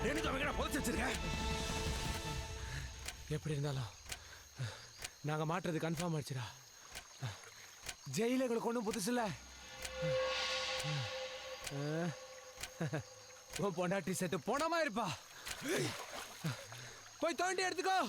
ரேணுகா எங்கடா புதைச்சு வச்சிருக்க? எப்படி இருந்தாலும் நாங்க மாட்டுறது கன்ஃபார்ம் ஆயிடுச்சுடா. ஜெயில எங்களுக்கு ஒன்றும் புதுசு இல்லை. உன் பொண்டாட்டி செத்து போனமா இருப்பா. போய் தோண்டி எடுத்துக்கோ.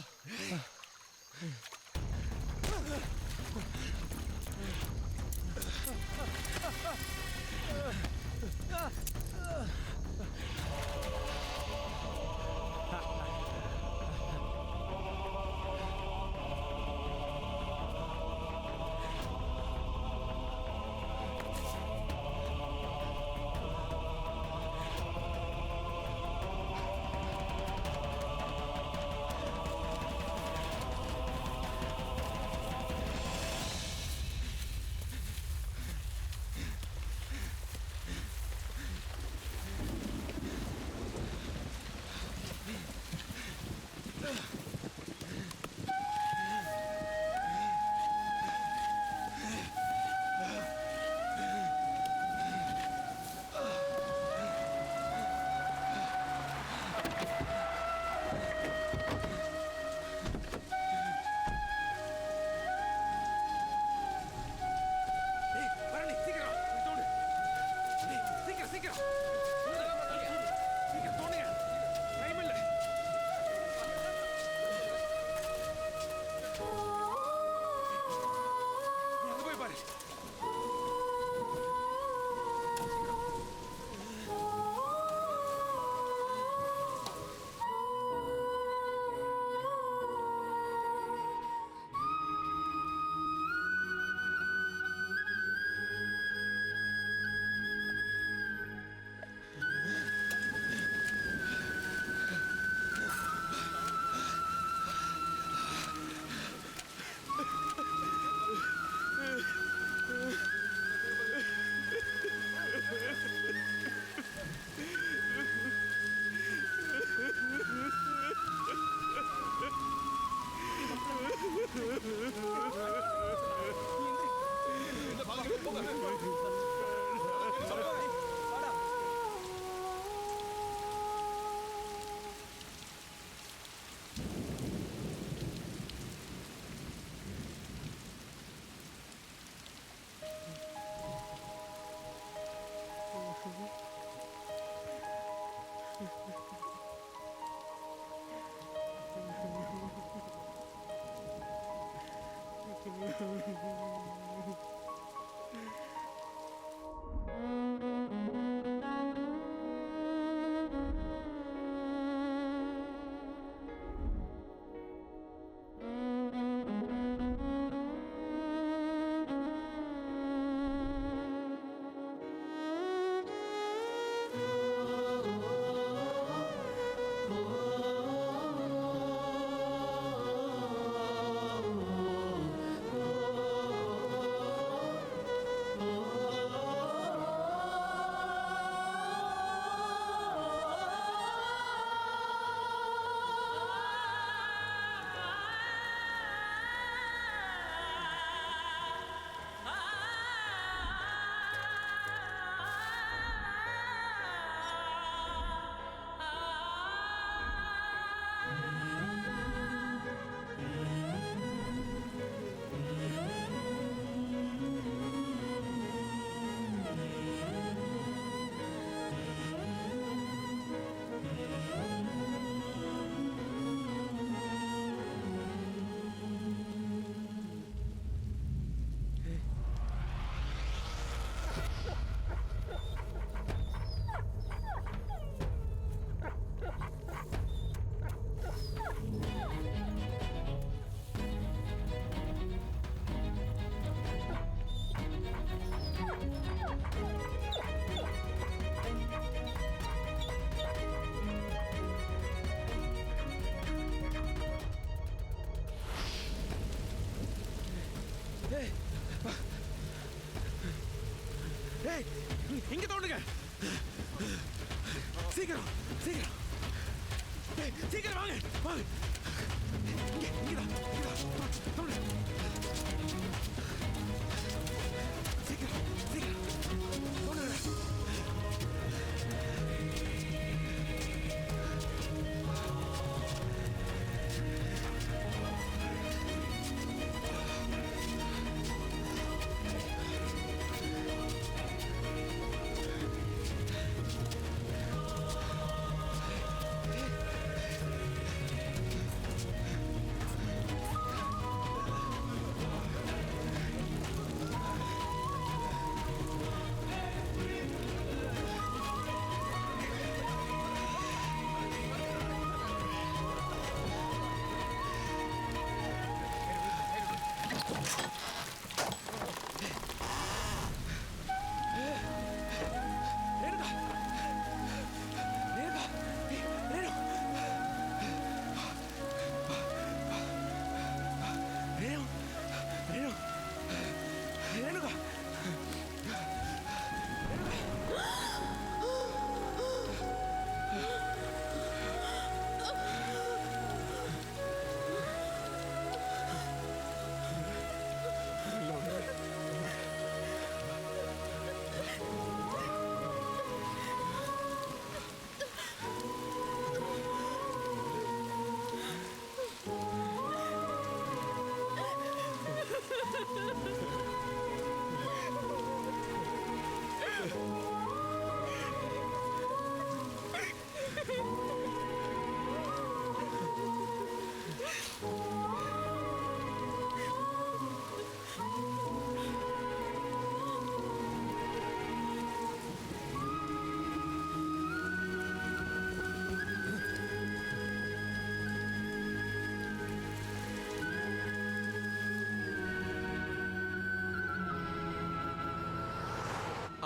இங்க தோண்டுங்க. சீக்கிரம் சீக்கிரம் சீக்கிரம் வாங்க வாங்க. இங்கதான் தோண்டு. சீக்கிரம் சீக்கிரம் தோண்டுங்க.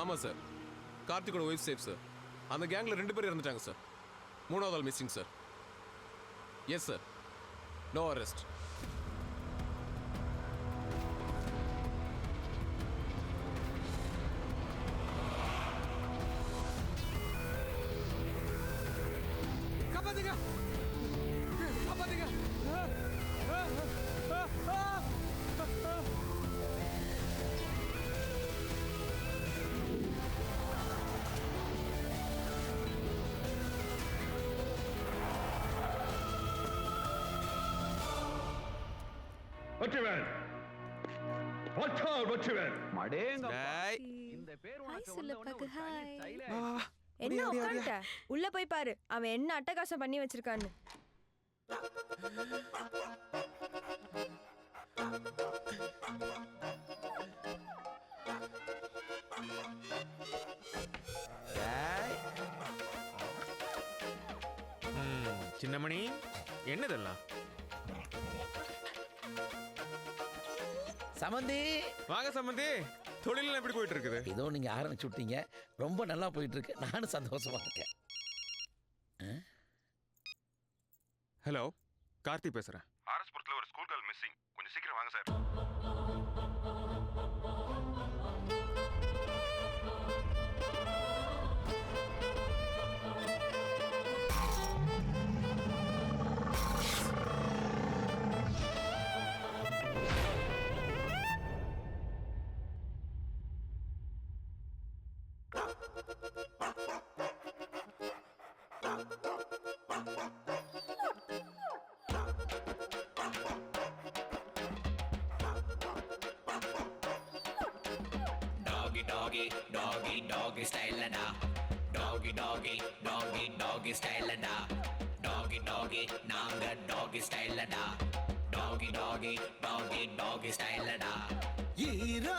ஆமாம் சார், கார்த்திகோட ஒய்ஃப் சேஃப் சார். அந்த கேங்கில் 2 பேர் இறந்துட்டாங்க சார். 3வது ஆள் missing sir. Yes sir, no arrest. காப்பாத்துங்க காப்பாத்துங்க. Vetrivel, watch out, Vetrivel. என்ன உட்கார்ந்துட்ட? உள்ள போய் பாரு அவன் என்ன அட்டகாசம் பண்ணி வச்சிருக்கான்னு. சின்னமணி, என்னதெல்லாம்? சமந்தி, வாங்க சமந்தி. தொழில் எப்படி போயிட்டு இருக்குது? ஏதோ நீங்க ஆரம்பிச்சு விட்டீங்க, ரொம்ப நல்லா போயிட்டு இருக்கு. நானும் சந்தோஷமா இருக்கேன். ஹலோ, கார்த்தி பேசுறேன். ஆர்எஸ்புரத்தில் ஒரு ஸ்கூல் கேர்ள் மிஸ்ஸிங். கொஞ்சம் சீக்கிரம் வாங்க sir. Doggy style da. Doggy style da. Doggy naanga doggy style da. Doggy style da. ஈரோ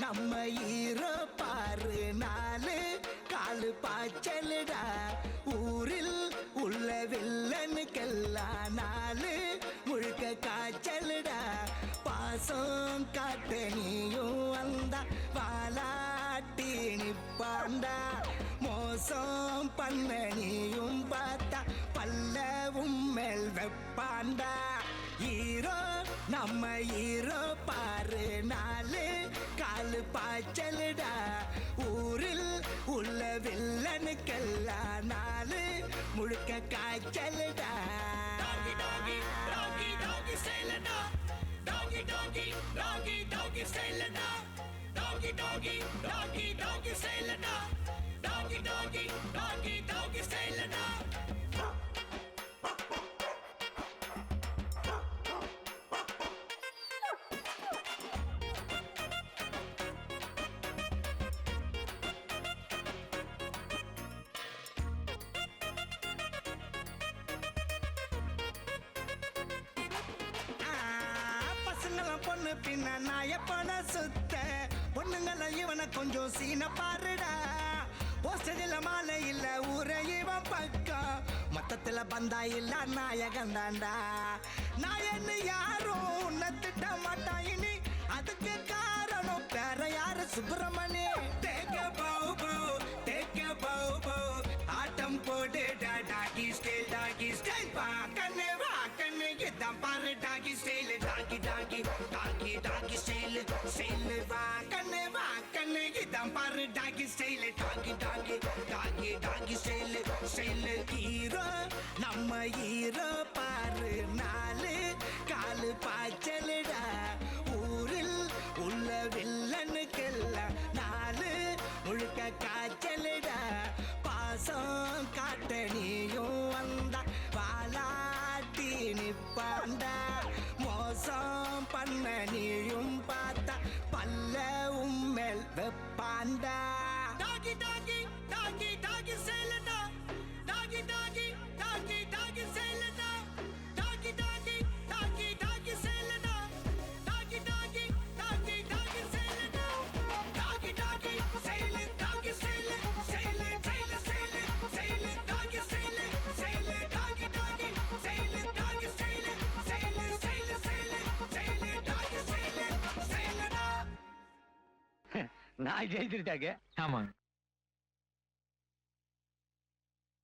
நம்ம ஈரோ பாரு, 4 காலு பாய்ச்சலுடா. ஊரில் உள்ள வில்லனுக்கெல்லாம் 4 முழுக்க காய்ச்சலுடா. பாசம் காட்ட நீயும் வந்தா வாலாட்டி நிப்பாண்டா. மோசம் பண்ண நீயும் பார்த்தா பல்லவும் மேல் வெப்பாண்டா. ஈரோ நம்ம ஈரோ பாரு, 4 காலு பாய்ச்சலுடா. ஊரில் உள்ள வில்லனுக்கெல்லாம் நாலு முழுக்க காய்ச்சலுடா டாகி டாகி டாகி டாகி ஸ்டைலடா டாகி டாகி டாகி டாகி ஸ்டைலடா டாகி டாகி டாகி டாகி ஸ்டைலடா டாகி டாகி டாகி டாகி ஸ்டைலடா பொண்ணு பின்ன நாயப்பட சுத்த பொண்ணுங்கள இவனை கொஞ்சம் சீன பாருடா போஸ்டரில் மாலை இல்ல ஊரே இவன் பக்கம் மொத்தத்துல பந்தா இல்ல நாயகன் தாண்டா நாயன்னு யாரும் உன்னை திட்ட மாட்டான் இனி அதுக்கு காரணம் வேற யாரு சுப்பிரமணி தேக்க பௌ பௌ ஆட்டம் போடுடா டாகி ஸ்டைல் வா கண்ணு இதான் பாரு டாகி ஸ்டைல் டாகி டாகி டாகி டாகி ஸ்டைல் வா கண்ணு இதான் பாரு டாகி ஸ்டைல் டாகி டாகி டாகி டாகி ஸ்டைல் ஹீரோ நம்ம ஹீரோ பாரு நாலு காலு பாய்ச்சலுடா ஊரில் உள்ள வில்லனுக்கெல்லாம் நாலு முழுக்க காய்ச்சலுடா பாசம் காட்ட நீயும் வந்தா வாலாட்டி நிப்பாண்டா மோசம் பண்ண நீயும் பார்த்தா பல்ல உம்மேல் வெப்பாண்டா டாகி டாகி டாகி டாகி சேலடா டாகி டாகி டாகி டாகி சேலடா டாகி டாகி டாகி டாகி சேலடா டாகி டாகி டாகி டாகி சேலடா டாகி டாகி சேல டாகி சேல டாகி சேல டாகி டாகி சேல டாகி சேலடா நான் ஜெயிச்சிருச்சாக்க ஆமாங்க